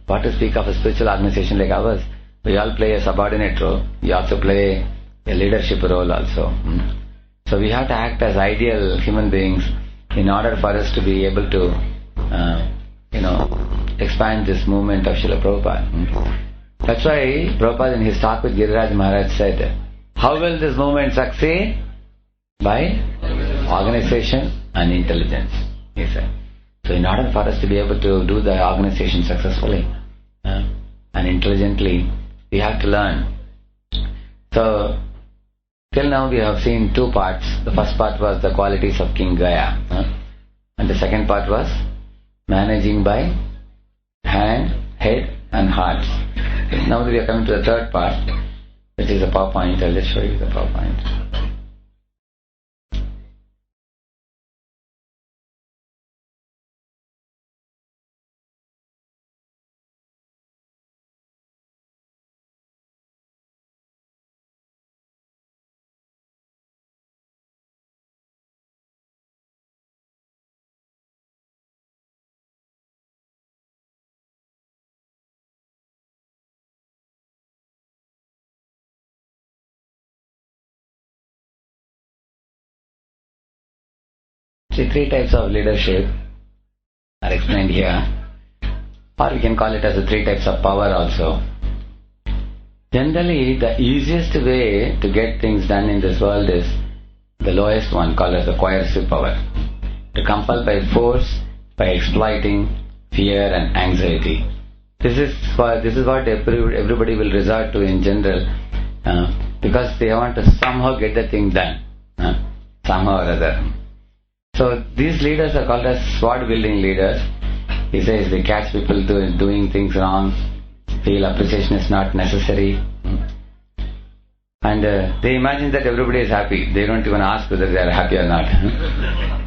what to speak of a spiritual organization like ours? We all play a subordinate role. We also play a leadership role also. So we have to act as ideal human beings in order for us to be able to, expand this movement of Srila Prabhupada. That's why Prabhupada in his talk with Giriraj Maharaj said, how will this movement succeed? By organization and intelligence, he said. So in order for us to be able to do the organization successfully and intelligently, we have to learn. So till now we have seen two parts. The first part was the qualities of King Gaya, and the second part was managing by hand, head and heart. Now we are coming to the third part, which is the PowerPoint. I'll just show you the PowerPoint. 3 types of leadership are explained here, or we can call it as the 3 types of power also. Generally, the easiest way to get things done in this world is the lowest one, called as the coercive power. To compel by force, by exploiting fear and anxiety. This is what everybody will resort to in general, because they want to somehow get the thing done, somehow or other. So these leaders are called as sword-wielding leaders. He says they catch people doing things wrong, feel appreciation is not necessary, and they imagine that everybody is happy. They don't even ask whether they are happy or not.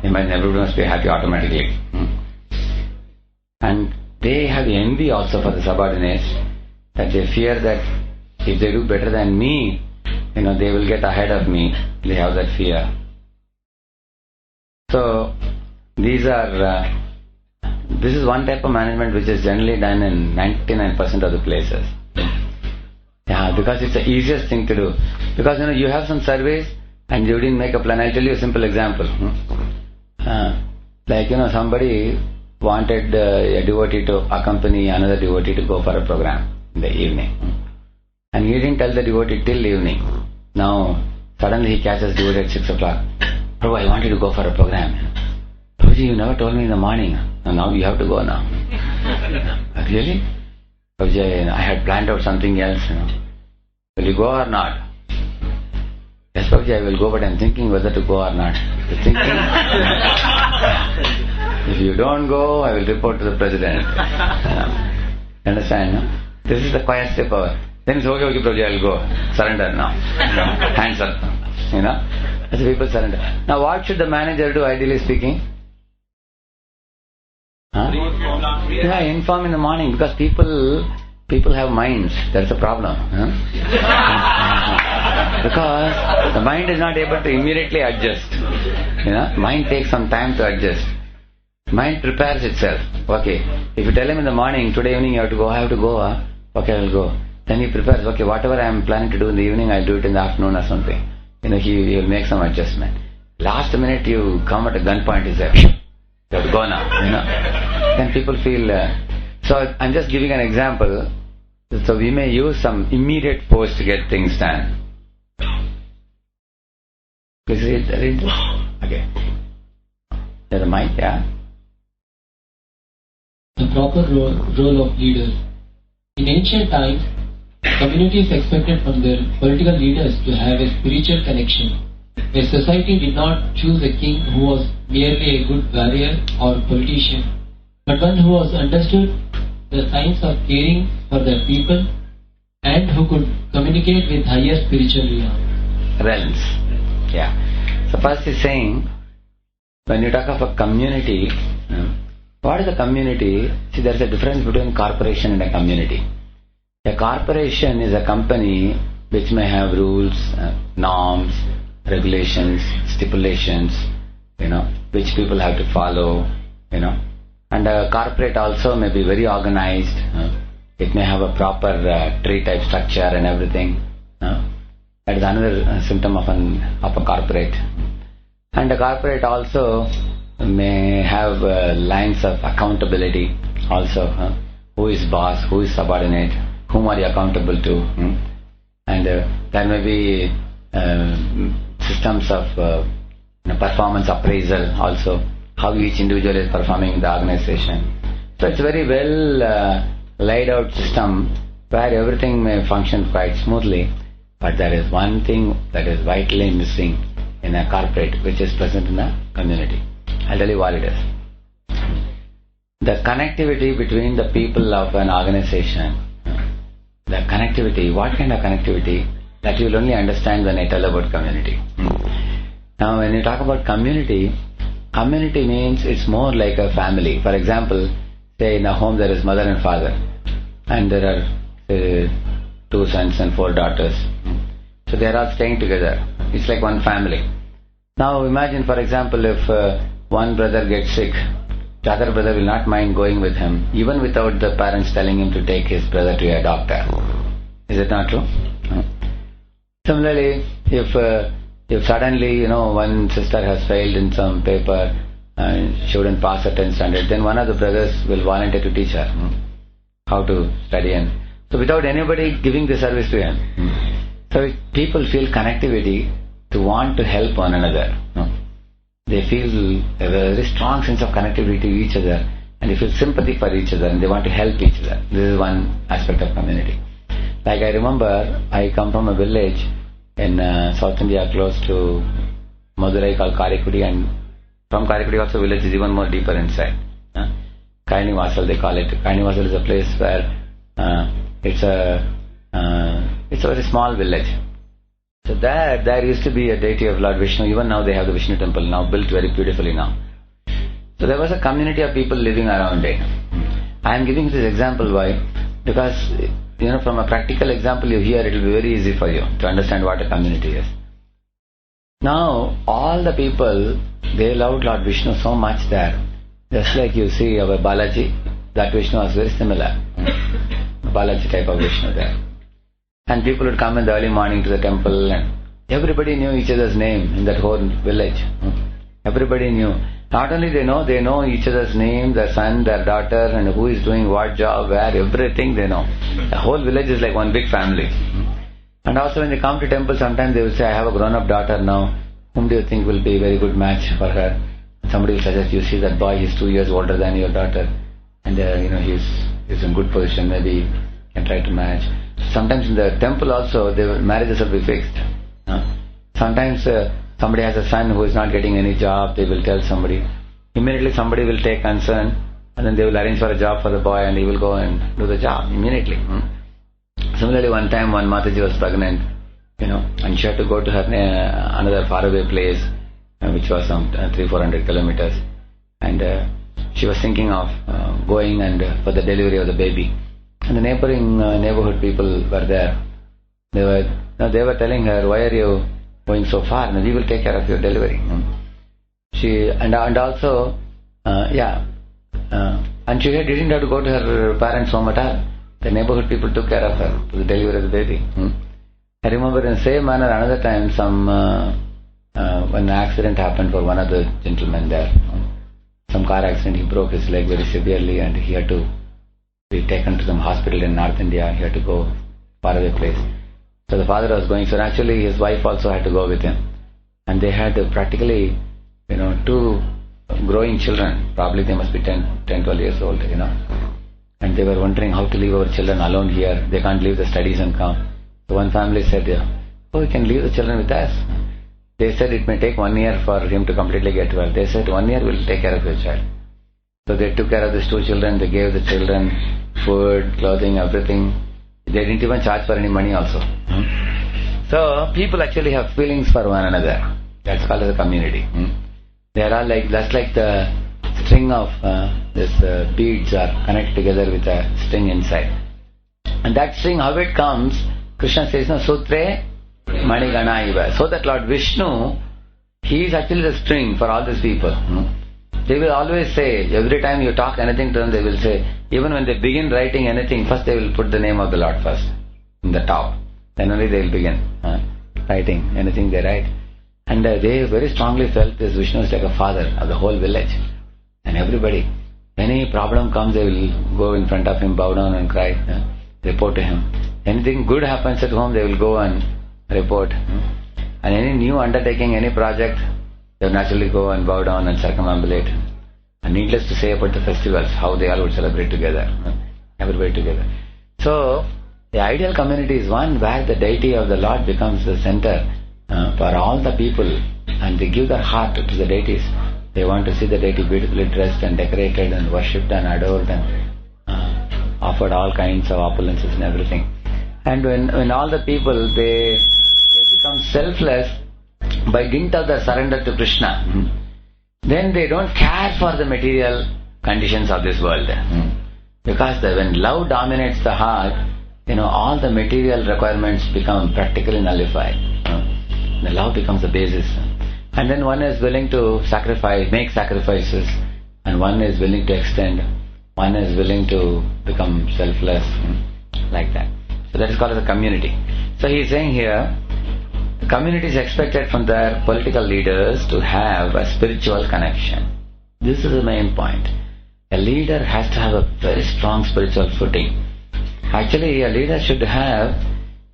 Imagine everybody must be happy automatically. And they have envy also for the subordinates, that they fear that if they do better than me, they will get ahead of me. They have that fear. So this is one type of management which is generally done in 99% of the places. Yeah, because it's the easiest thing to do. Because you have some surveys and you didn't make a plan. I'll tell you a simple example. Somebody wanted a devotee to accompany another devotee to go for a program in the evening. And he didn't tell the devotee till evening. Now, suddenly he catches devotee at 6 o'clock. Prabhu, I wanted to go for a program. Prabhuji, you never told me in the morning. Now you have to go now. Really? Prabhuji, I had planned out something else. Will you go or not? Yes, Prabhuji, I will go, but I am thinking whether to go or not. You're thinking? If you don't go, I will report to the president. You understand? No? This is the coercive power. Then it's okay, Prabhuji, I will go. Surrender now. Hands up. As people surrender. Now what should the manager do, ideally speaking? Yeah, inform in the morning, because people have minds. That's the problem. Because the mind is not able to immediately adjust. Mind takes some time to adjust. Mind prepares itself. Okay, if you tell him in the morning, today evening you have to go, I have to go. Okay, I will go. Then he prepares, okay, whatever I am planning to do in the evening, I will do it in the afternoon or something. He will make some adjustment. Last minute you come at a gunpoint, he says, you have to go now. Then people feel... so I'm just giving an example. So we may use some immediate force to get things done. Please read this. Okay. There's a mic, yeah? The proper role of leaders. In ancient times, communities expected from their political leaders to have a spiritual connection. A society did not choose a king who was merely a good warrior or politician, but one who was understood the science of caring for their people and who could communicate with higher spiritual realms. Yeah. So first he's saying, when you talk of a community, what is a community? See, there's a difference between corporation and a community. A corporation is a company which may have rules, norms, regulations, stipulations, which people have to follow, and a corporate also may be very organized, It may have a proper tree type structure and everything. That is another symptom of a corporate. And the corporate also may have lines of accountability also. Who is boss, who is subordinate, whom are you accountable to? And there may be systems of performance appraisal also, how each individual is performing in the organization. So it's a very well laid out system where everything may function quite smoothly, but there is one thing that is vitally missing in a corporate, which is present in a community. I'll tell you what it is. The connectivity between the people of an organization. The connectivity, what kind of connectivity? That you will only understand when I tell about community. Now when you talk about community means it's more like a family. For example, say in a home there is mother and father, and there are 2 sons and 4 daughters. So they are all staying together. It's like one family. Now imagine, for example, if one brother gets sick, the other brother will not mind going with him, even without the parents telling him to take his brother to a doctor. Is it not true? Similarly, if suddenly, one sister has failed in some paper and she wouldn't pass her 10th standard, then one of the brothers will volunteer to teach her how to study. And so without anybody giving the service to him. So people feel connectivity to want to help one another. They feel a very strong sense of connectivity to each other, and they feel sympathy for each other, and they want to help each other. This is one aspect of community. Like I remember, I come from a village in South India close to Madurai called Karikudi, and from Karikudi also village is even more deeper inside. Kainivasal they call it. Kainivasal is a place where it's a very small village. So there used to be a deity of Lord Vishnu. Even now they have the Vishnu temple, now built very beautifully now. So there was a community of people living around it. I am giving this example why? Because from a practical example you hear, it will be very easy for you to understand what a community is. Now all the people, they loved Lord Vishnu so much there. Just like you see our Balaji, that Vishnu was very similar. Balaji type of Vishnu there. And people would come in the early morning to the temple, and everybody knew each other's name in that whole village. Everybody knew. Not only they know each other's name, their son, their daughter, and who is doing what job, where, everything they know. The whole village is like one big family. And also when they come to temple, sometimes they will say, I have a grown-up daughter now. Whom do you think will be a very good match for her? Somebody will suggest, you see that boy, he's 2 years older than your daughter. And he's in good position, maybe you can try to match. Sometimes in the temple also, marriages will be fixed. Sometimes somebody has a son who is not getting any job, they will tell somebody. Immediately somebody will take concern, and then they will arrange for a job for the boy, and he will go and do the job immediately. Similarly, one time one Mataji was pregnant, and she had to go to her another faraway place, which was some 300-400 kilometers. And she was thinking of going and for the delivery of the baby. And the neighborhood people were there. They were telling her, why are you going so far? We will take care of your delivery. And also, and she didn't have to go to her parents' home at all. The neighborhood people took care of her to the delivery of the baby. I remember in the same manner another time when an accident happened for one of the gentlemen there. Some car accident, he broke his leg very severely, and he had to be taken to some hospital in North India. He had to go far away place. So the father was going, so naturally his wife also had to go with him. And they had practically, 2 growing children. Probably they must be 10-12 years old, And they were wondering how to leave our children alone here. They can't leave the studies and come. So one family said, we can leave the children with us. They said it may take 1 year for him to completely get well. They said 1 year we'll take care of your child. So they took care of these 2 children. They gave the children food, clothing, everything. They didn't even charge for any money also. So people actually have feelings for one another. That's called as a community. They are all just like the string of beads are connected together with a string inside. And that string, how it comes, Krishna says, Sutre Manigana Iva. So that Lord Vishnu, he is actually the string for all these people. they will always say, every time you talk anything to them, they will say, even when they begin writing anything, first they will put the name of the Lord first, in the top. Then only they will begin writing anything they write. And they very strongly felt this Vishnu is like a father of the whole village. And everybody, any problem comes, they will go in front of him, bow down and cry, report to him. Anything good happens at home, they will go and report. And any new undertaking, any project, they will naturally go and bow down and circumambulate. And needless to say about the festivals, how they all would celebrate together, everybody together. So, the ideal community is one where the deity of the Lord becomes the center for all the people, and they give their heart to the deities. They want to see the deity beautifully dressed and decorated and worshipped and adored and offered all kinds of opulences and everything. And when all the people, they become selfless by dint of their surrender to Krishna, then they don't care for the material conditions of this world. Because when love dominates the heart, all the material requirements become practically nullified. The love becomes the basis. And then one is willing to sacrifice, make sacrifices, and one is willing to extend, one is willing to become selfless, like that. So that is called as a community. So he is saying here, the community is expected from their political leaders to have a spiritual connection. This is the main point. A leader has to have a very strong spiritual footing. Actually, a leader should have,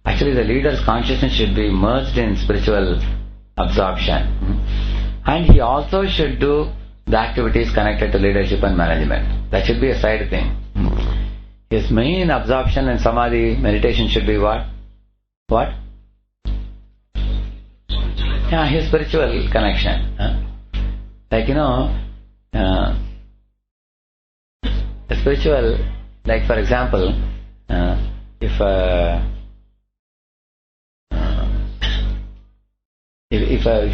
the leader's consciousness should be merged in spiritual absorption. And he also should do the activities connected to leadership and management. That should be a side thing. His main absorption in samadhi meditation should be what? What? Yeah, his spiritual connection. Like, the spiritual, like for example, if a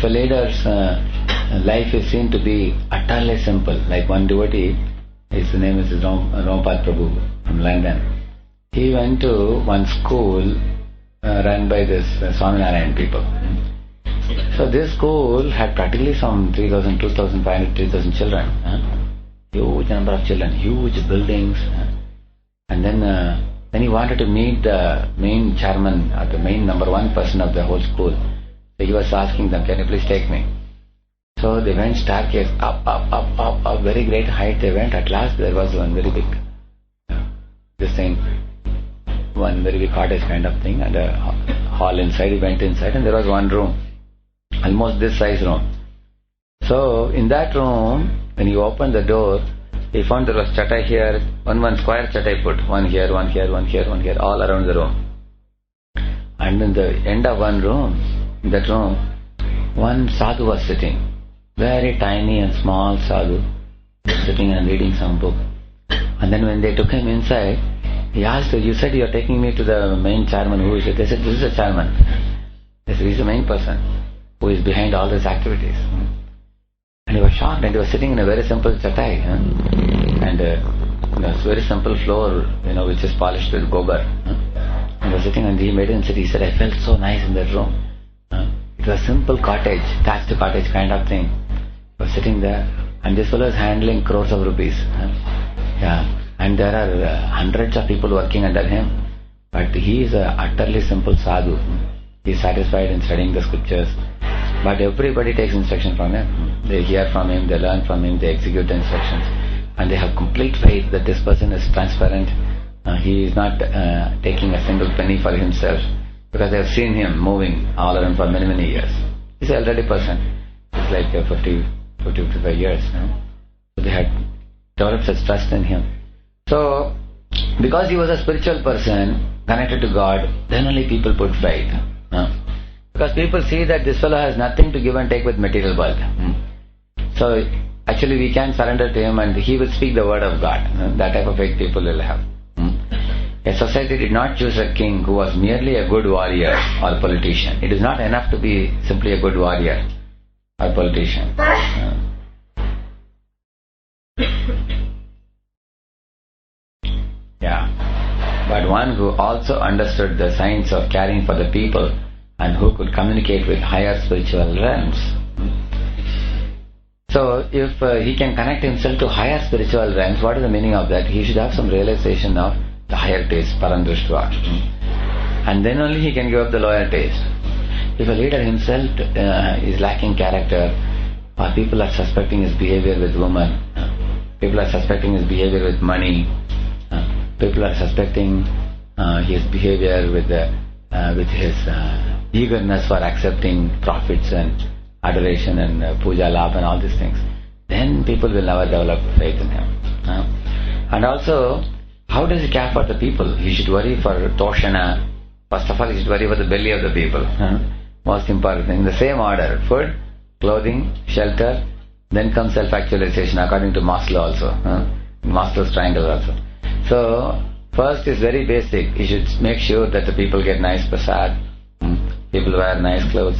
leader's life is seen to be utterly simple, like one devotee, his name is Rompal Prabhu from London. He went to one school run by this Swaminarayan people. So this school had practically some 3,000, 2,500, 3,000 children. Huge number of children, huge buildings. And then he wanted to meet the main chairman, or the main number one person of the whole school. So he was asking them, can you please take me? So they went staircase, up, very great height they went. At last there was one very big, one very big cottage kind of thing, and a hall inside. He went inside and there was one room, almost this size room. So in that room, when he opened the door, he found there was chatai here, one square chatai put, one here, one here, one here, one here, all around the room. And in the end of one room, in that room, one sadhu was sitting, very tiny and small sadhu, sitting and reading some book. And then when they took him inside, he asked, you said you are taking me to the main chairman, who is it? They said, this is the chairman. They said, he is the main person who is behind all these activities. And he was shocked, and he was sitting in a very simple chatai, and it's very simple floor, which is polished with gobar. And he was sitting, and he made him sit. He said, I felt so nice in that room. It was a simple cottage, thatched cottage kind of thing. He was sitting there, and this fellow is handling crores of rupees. And there are hundreds of people working under him, but he is a utterly simple sadhu. He is satisfied in studying the scriptures, but everybody takes instruction from him. They hear from him, they learn from him, they execute the instructions, and they have complete faith that this person is transparent. He is not taking a single penny for himself, because they have seen him moving all around for many, many years. He's an elderly person. He's like 50, 55 years. So they had developed such trust in him. So, because he was a spiritual person, connected to God, then only people put faith. Because people see that this fellow has nothing to give and take with material wealth. So, actually we can surrender to him and he will speak the word of God. That type of faith people will have. A society did not choose a king who was merely a good warrior or politician. It is not enough to be simply a good warrior or politician. But one who also understood the science of caring for the people and who could communicate with higher spiritual realms. So if he can connect himself to higher spiritual realms, what is the meaning of that? He should have some realization of the higher taste, parandrishtva. And then only he can give up the lower taste. If a leader himself is lacking character, or people are suspecting his behavior with women, people are suspecting his behavior with money, people are suspecting his behavior with his eagerness for accepting profits and adoration and puja labh and all these things, then people will never develop faith in him. And also, how does he care for the people? He should worry for toshana. First of all, he should worry for the belly of the people. Most important thing. In the same order: food, clothing, shelter, then comes self-actualization according to Maslow also. Maslow's triangle also. So, first is very basic. He should make sure that the people get nice prasad, people wear nice clothes,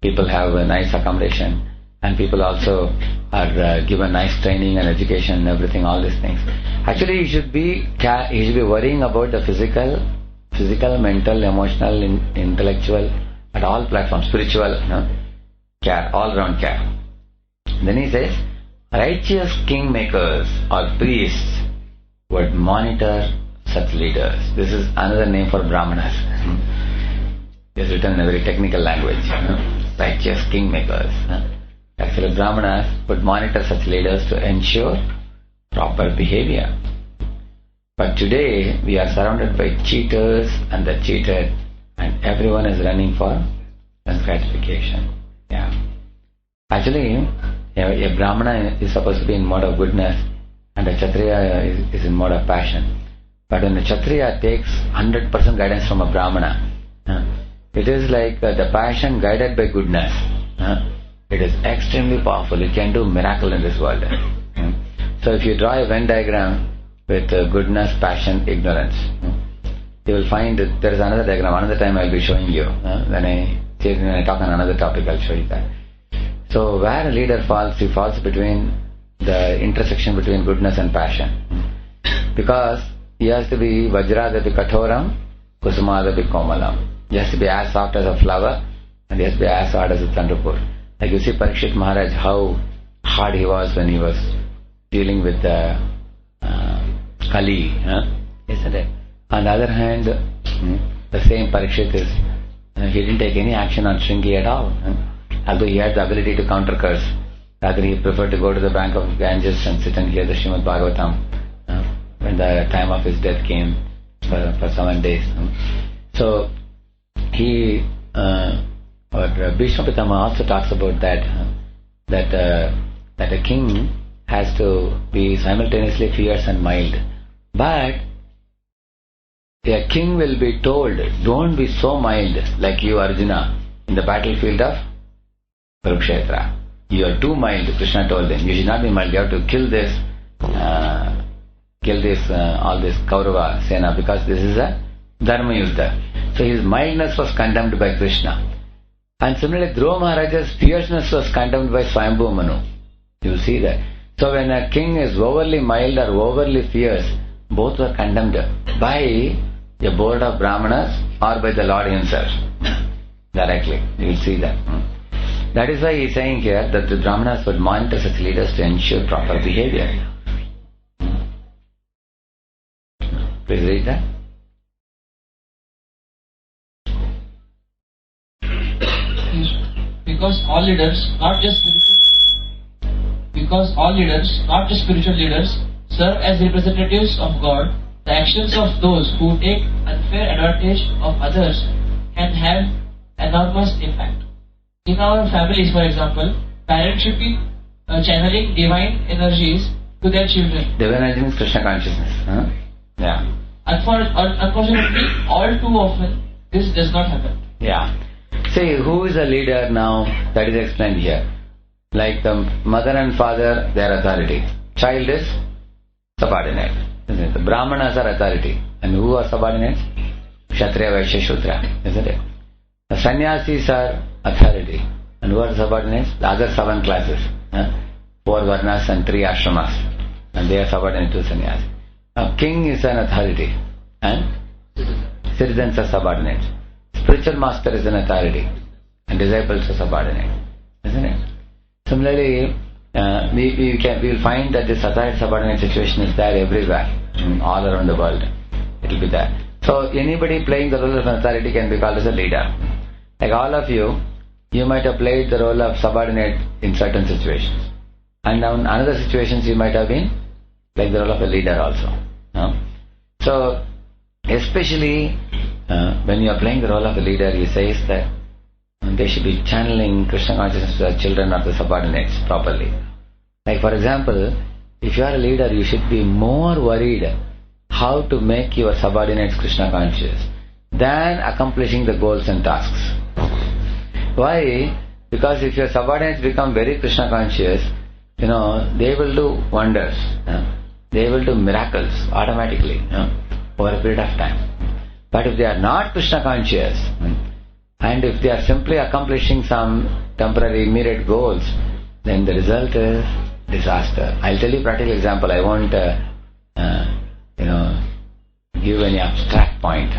people have a nice accommodation, and people also are given nice training and education and everything, all these things. Actually, he should be worrying about the physical, mental, emotional, intellectual, at all platforms, spiritual care, all-round care. Then he says, righteous kingmakers or priests would monitor such leaders. This is another name for brahmanas. It's written in a very technical language. Righteous kingmakers. Actually, brahmanas would monitor such leaders to ensure proper behavior. But today, we are surrounded by cheaters and the cheated, and everyone is running for gratification. Yeah. Actually, a brahmana is supposed to be in mode of goodness, and a kshatriya is in mode of passion. But when the kshatriya takes 100% guidance from a brahmana, it is like the passion guided by goodness. It is extremely powerful. It can do miracle in this world. So if you draw a Venn diagram with goodness, passion, ignorance, you will find that there is another diagram. Another time I will be showing you. When I talk on another topic, I will show you that. So where a leader falls, he falls between the intersection between goodness and passion. Because he has to be vajradapi kathoram, kusumadapi komalam. He has to be as soft as a flower, and he has to be as hard as a thunderbolt. Like you see Parikshit Maharaj, how hard he was when he was dealing with the Kali, isn't it? On the other hand, the same Parikshit is, he didn't take any action on Shringi at all. Although he had the ability to counter curse, rather he preferred to go to the bank of Ganges and sit and hear the Srimad Bhagavatam when the time of his death came for 7 days. So he, or Bhishma Pitama also talks about that a king has to be simultaneously fierce and mild. But a king will be told, don't be so mild like you, Arjuna, in the battlefield of Kurukshetra. You are too mild, Krishna told them. You should not be mild. You have to kill all this Kaurava Sena, because this is a Dharma Yuddha. So his mildness was condemned by Krishna. And similarly, Dhruva Maharaja's fierceness was condemned by Swayambhu Manu. You will see that. So when a king is overly mild or overly fierce, both were condemned by a board of Brahmanas or by the Lord himself. Directly. You will see that. That is why he is saying here that the Brahmanas would monitor such leaders to ensure proper behavior. Please read that. Because all leaders, not just spiritual leaders, serve as representatives of God, the actions of those who take unfair advantage of others can have enormous impact. In our families, for example, parents should be channeling divine energies to their children. Divine energy means Krishna consciousness. Yeah. Unfortunately, all too often, this does not happen. Yeah. See, who is a leader now? That is explained here. Like the mother and father, they are authority. Child is subordinate. Isn't it? The Brahmanas are authority. And who are subordinates? Kshatriya, Vaishya, Shudra. Isn't it? The sannyasis are authority. And who are subordinates? The other 7 classes. 4 varnas and 3 ashramas. And they are subordinate to sannyas. Now, king is an authority. And citizens are subordinates. Spiritual master is an authority. And disciples are subordinate. Isn't it? Similarly, we will find that this authority-subordinate situation is there everywhere, all around the world. It will be there. So anybody playing the role of an authority can be called as a leader. Like all of you, you might have played the role of subordinate in certain situations. And in other situations you might have been like the role of a leader also. So especially when you are playing the role of a leader, he says that they should be channeling Krishna consciousness to the children or the subordinates properly. Like for example, if you are a leader, you should be more worried how to make your subordinates Krishna conscious than accomplishing the goals and tasks. Why? Because if your subordinates become very Krishna conscious, they will do wonders. They will do miracles automatically over a period of time. But if they are not Krishna conscious, and if they are simply accomplishing some temporary immediate goals, then the result is disaster. I'll tell you a practical example. I won't give any abstract point.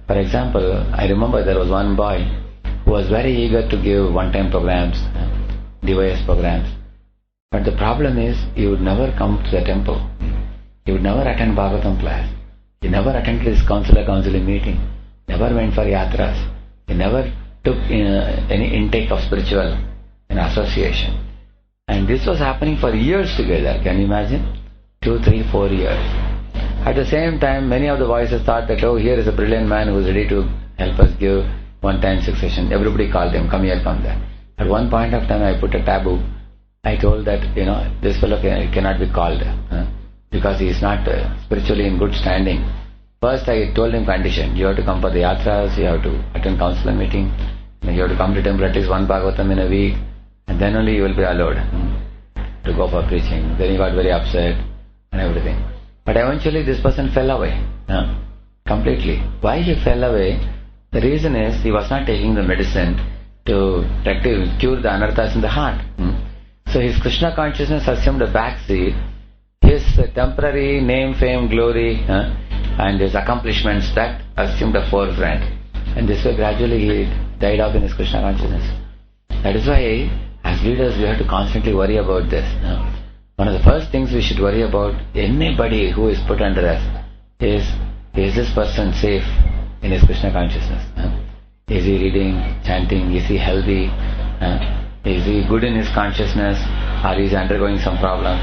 For example, I remember there was one boy who was very eager to give one-time programs, DYS programs. But the problem is, he would never come to the temple. He would never attend Bhagavatam class. He never attended his counseling meeting. Never went for yatras. He never took any intake of spiritual association. And this was happening for years together. Can you imagine? 2, 3, 4 years. At the same time, many of the voices thought that, here is a brilliant man who is ready to help us give one-time succession. Everybody called him, come here, come there. At one point of time, I put a taboo. I told that, this fellow cannot be called because he is not spiritually in good standing. First, I told him condition. You have to come for the yatras, you have to attend council meeting, you have to come to temple at least one Bhagavatam in a week, and then only you will be allowed to go for preaching. Then he got very upset and everything. But eventually this person fell away completely. Why he fell away? The reason is he was not taking the medicine to cure the anarthas in the heart. So his Krishna consciousness assumed a backseat. His temporary name, fame, glory and his accomplishments, that assumed a forefront. And this way gradually he died off in his Krishna consciousness. That is why as leaders we have to constantly worry about this. One of the first things we should worry about, anybody who is put under us, is this person safe in his Krishna consciousness? Is he reading, chanting? Is he healthy? Is he good in his consciousness? Or is he undergoing some problem?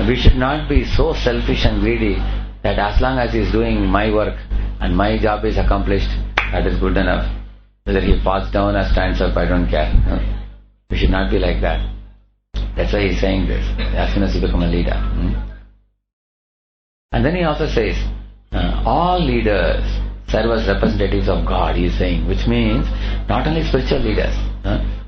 We should not be so selfish and greedy that as long as he is doing my work and my job is accomplished, that is good enough. Whether he falls down or stands up, I don't care. We should not be like that. That's why he's saying this, as soon as you become a leader. And then he also says, all leaders serve as representatives of God, he is saying, which means not only spiritual leaders,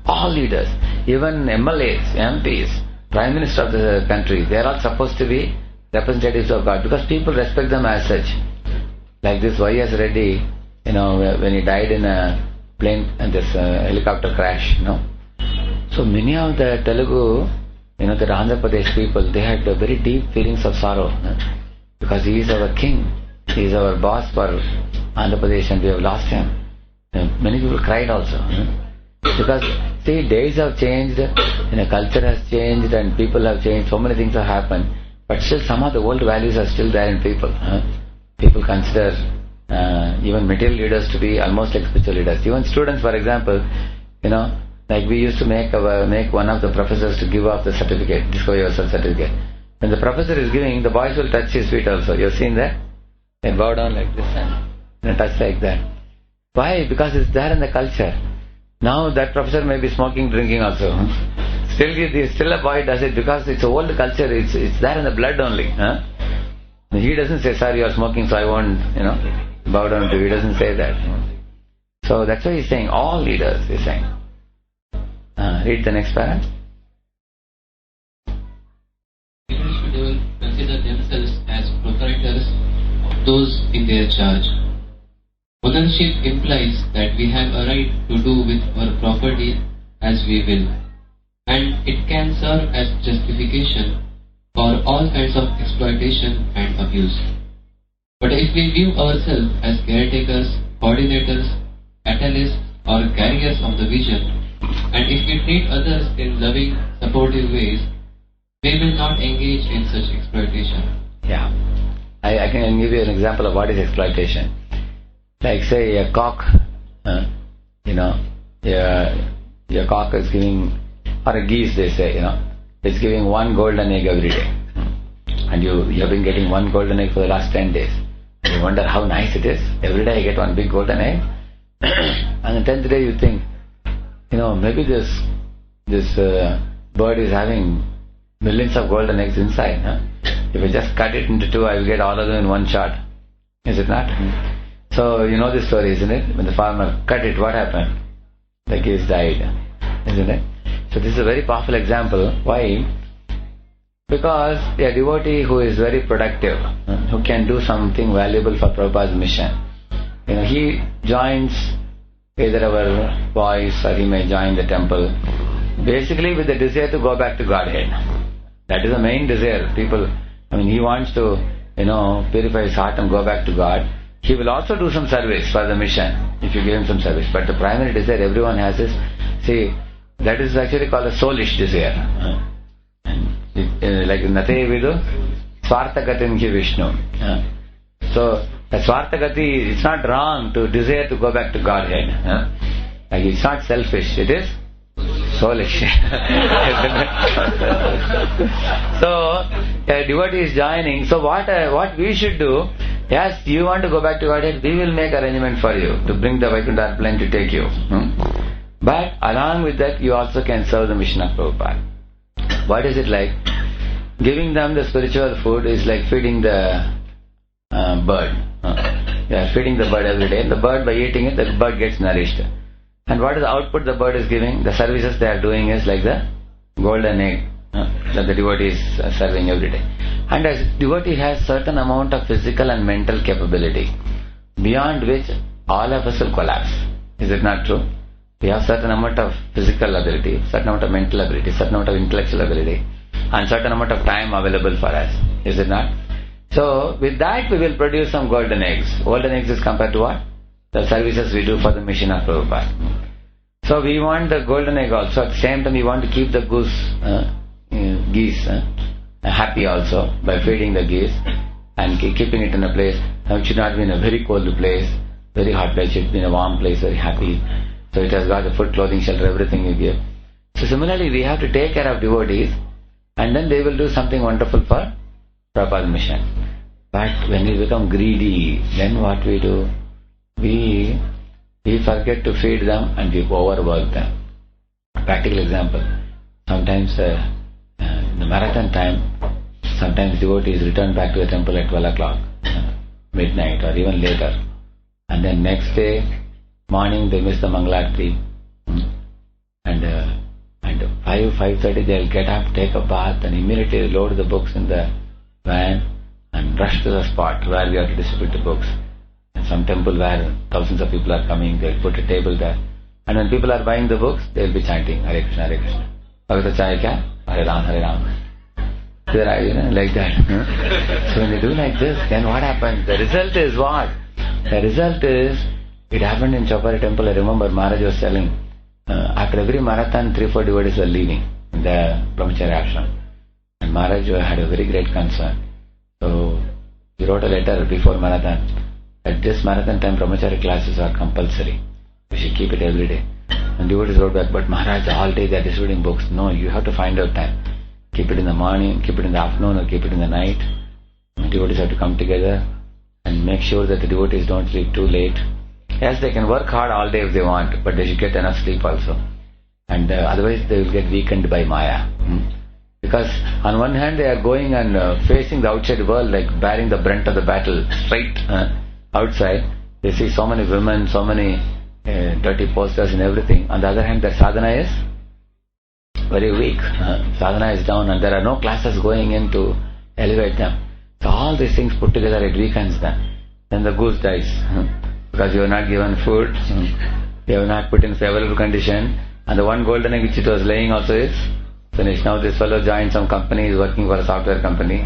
all leaders, even MLAs, MPs, Prime Minister of the country, they are all supposed to be representatives of God because people respect them as such. Like this Y.S. Reddy, when he died in a plane and this helicopter crash, So many of the Telugu, the Andhra Pradesh people, they had very deep feelings of sorrow because he is our king, he is our boss for Andhra Pradesh and we have lost him. Many people cried also. Because, see, days have changed, culture has changed and people have changed, so many things have happened, but still some of the old values are still there in people. People consider even material leaders to be almost like spiritual leaders. Even students, for example, like we used to make one of the professors to give off the certificate, Discover Yourself certificate. When the professor is giving, the boys will touch his feet also. You have seen that? They bow down like this and touch like that. Why? Because it's there in the culture. Now that professor may be smoking, drinking also. Still a boy does it because it's old culture, it's there in the blood only. He doesn't say, sir, you are smoking, so I won't, bow down to you. He doesn't say that. So that's why he's saying, all leaders, he's saying. Read the next paragraph. Leaders should consider themselves as proprietors of those in their charge. Ownership implies that we have a right to do with our property as we will, and it can serve as justification for all kinds of exploitation and abuse. But if we view ourselves as caretakers, coordinators, catalysts, or carriers of the vision, and if we treat others in loving, supportive ways, we will not engage in such exploitation. Yeah. I can give you an example of what is exploitation. Like say a cock, your cock is giving, or a geese they say, it's giving one golden egg every day. And you have been getting one golden egg for the last 10 days. You wonder how nice it is. Every day I get one big golden egg. And the 10th day you think, maybe this bird is having millions of golden eggs inside. Huh? If I just cut it into two, I will get all of them in one shot. Is it not? So you know this story, isn't it? When the farmer cut it, what happened? The geese died. Isn't it? So this is a very powerful example. Why? Because a devotee who is very productive, who can do something valuable for Prabhupada's mission, he joins either our boys or he may join the temple, basically with the desire to go back to Godhead. That is the main desire. He wants to, purify his heart and go back to God. He will also do some service for the mission if you give him some service. But the primary desire everyone has is, that is actually called a soulish desire. Like Nate Vidu, Swarthagatim Ki Vishnu. So, the Swarthagati, it's not wrong to desire to go back to Godhead. Like it's not selfish, it is soulish. So, a devotee is joining. So, what we should do, yes, you want to go back to Godhead, we will make arrangement for you to bring the Vaikuntha plane to take you. But along with that, you also can serve the mission of Prabhupada. What is it like? Giving them the spiritual food is like feeding the bird. You are feeding the bird every day. The bird, by eating it, the bird gets nourished. And what is the output the bird is giving? The services they are doing is like the golden egg that the devotee is serving every day. And as devotee has certain amount of physical and mental capability, beyond which all of us will collapse. Is it not true? We have certain amount of physical ability, certain amount of mental ability, certain amount of intellectual ability, and certain amount of time available for us. Is it not? So, with that we will produce some golden eggs. Golden eggs is compared to what? The services we do for the mission of Prabhupada. So, we want the golden egg also. At the same time, we want to keep the geese happy also by feeding the geese and keeping it in a place. It should not be in a very cold place, very hot place. It should be in a warm place, very happy. So it has got the food, clothing, shelter, everything you give. So similarly, we have to take care of devotees, and then they will do something wonderful for Prabhupada's mission. But when we become greedy, then what we do? We forget to feed them and we overwork them. Practical example. Sometimes in the marathon time, sometimes devotees return back to the temple at 12 o'clock, midnight or even later. And then next day, morning they miss the Mangalarti, and 5:30 they'll get up, take a bath, and immediately load the books in the van and rush to the spot where we have to distribute the books. And some temple where thousands of people are coming, they'll put a table there, and when people are buying the books, they'll be chanting Hare Krishna, Hare Krishna. Bhagavata Chaya kya? Hare Ram, Hare Ram. Like that. So when they do like this, then what happens? The result is what? The result is, it happened in Chowpari temple. I remember Maharaj was telling, after every marathon, 3-4 devotees were leaving the Brahmacharya ashram. And Maharaj had a very great concern. So he wrote a letter before marathon. At this marathon time, Brahmacharya classes are compulsory. We should keep it every day. And devotees wrote back, but Maharaj, all day they are distributing books. No, you have to find out time. Keep it in the morning, keep it in the afternoon, or keep it in the night. And devotees have to come together and make sure that the devotees don't sleep too late. Yes, they can work hard all day if they want, but they should get enough sleep also. And otherwise they will get weakened by Maya. Because on one hand they are going and facing the outside world, like bearing the brunt of the battle straight outside. They see so many women, so many dirty posters and everything. On the other hand, their sadhana is very weak. Sadhana is down and there are no classes going in to elevate them. So all these things put together, it weakens them. Then the goose dies. Because you have not given food, you have not put in favorable condition, and the one golden egg which it was laying also is finished. Now this fellow joined some company, is working for a software company.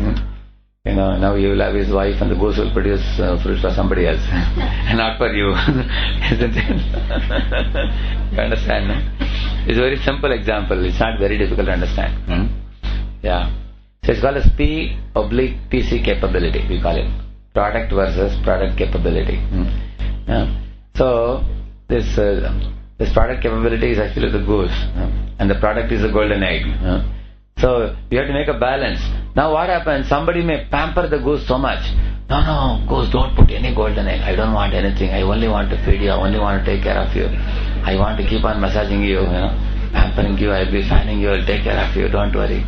Now he will have his wife and the goose will produce fruits for somebody else, and not for you. Isn't it? You understand, no? It's a very simple example. It's not very difficult to understand. Yeah. So it's called as P/PC capability, we call it. Product versus product capability. So this product capability is actually the goose, and the product is the golden egg. So you have to make a balance. Now what happens? Somebody may pamper the goose so much. No, goose, don't put any golden egg. I don't want anything. I only want to feed you. I only want to take care of you. I want to keep on massaging you, pampering you. I'll be fanning you. I'll take care of you. Don't worry.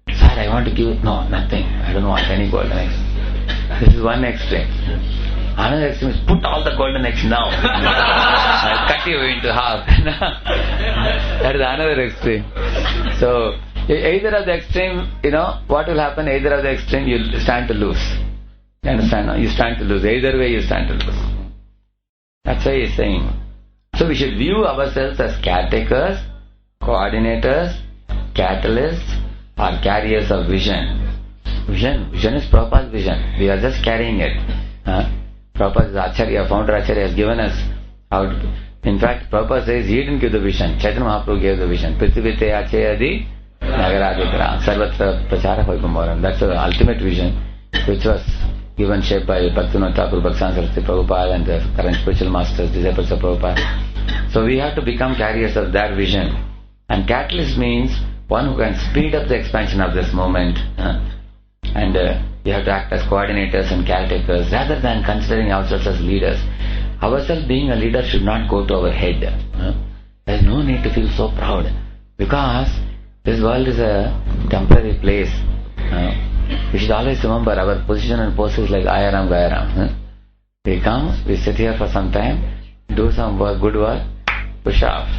Sir, I want to give... No, nothing. I don't want any golden eggs. This is one extreme. Another extreme is put all the golden eggs now. I'll cut you into half. That is another extreme. So, either of the extreme, what will happen? Either of the extreme, you stand to lose. You understand? No? You stand to lose. Either way, you stand to lose. That's why he's saying. So we should view ourselves as caretakers, coordinators, catalysts, or carriers of vision. Vision is Prabhupada's vision. We are just carrying it. Prabhupada's Acharya, founder Acharya, has given us how to. In fact, Prabhupada says he didn't give the vision. Chaitanya Mahaprabhu gave the vision. Prithivite Achayadi Nagaradikara Sarvatra Prachara Vaibhamoram. That's the ultimate vision, which was given shape by Bhaktivinoda Thakur, Bhaktivinoda Saraswati Prabhupada, and the current spiritual masters, disciples of Prabhupada. So we have to become carriers of that vision. And catalyst means one who can speed up the expansion of this movement. And we have to act as coordinators and caretakers rather than considering ourselves as leaders. Ourselves being a leader should not go to our head. There is no need to feel so proud, because this world is a temporary place. We should always remember our position and post is like Ayaram Gayaram. We come, we sit here for some time, do some work, good work, push off.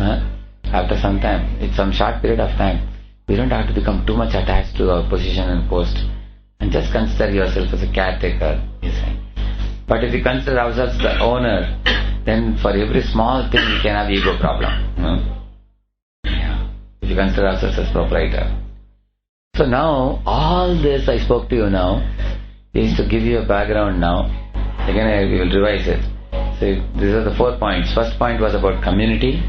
After some time, it's some short period of time. We don't have to become too much attached to our position and post, and just consider yourself as a caretaker, he said. But if you consider ourselves the owner, then for every small thing we can have ego problem. If you consider ourselves as proprietor. So now, all this I spoke to you now is to give you a background now. Again, we will revise it. So these are the 4 points. First point was about community.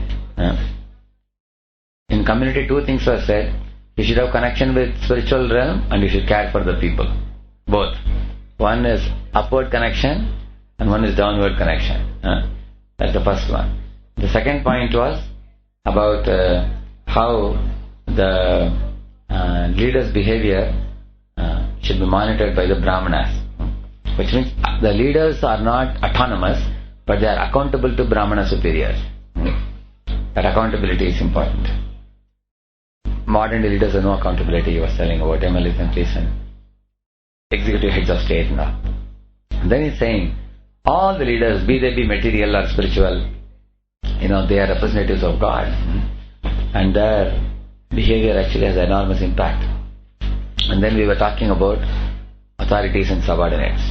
In community, 2 things were said. You should have connection with spiritual realm and you should care for the people. Both. One is upward connection and one is downward connection. That's the first one. The second point was about how the leaders' behavior should be monitored by the Brahmanas. Which means the leaders are not autonomous, but they are accountable to Brahmana superiors. That accountability is important. Modern day leaders have no accountability. You were telling about MLAs and MPs and executive heads of state now. Then he's saying, all the leaders, be they be material or spiritual, they are representatives of God. And their behavior actually has enormous impact. And then we were talking about authorities and subordinates.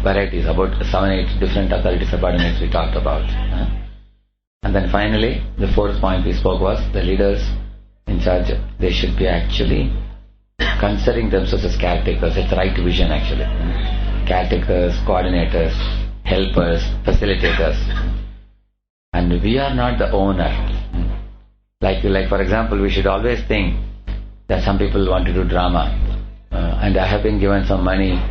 Varieties, about 7-8 different authority subordinates we talked about. And then finally, the 4th point we spoke was the leaders in charge, they should be actually considering themselves as caretakers. It's the right vision actually. Caretakers, coordinators, helpers, facilitators. And we are not the owner. Like for example, we should always think that some people want to do drama. And I have been given some money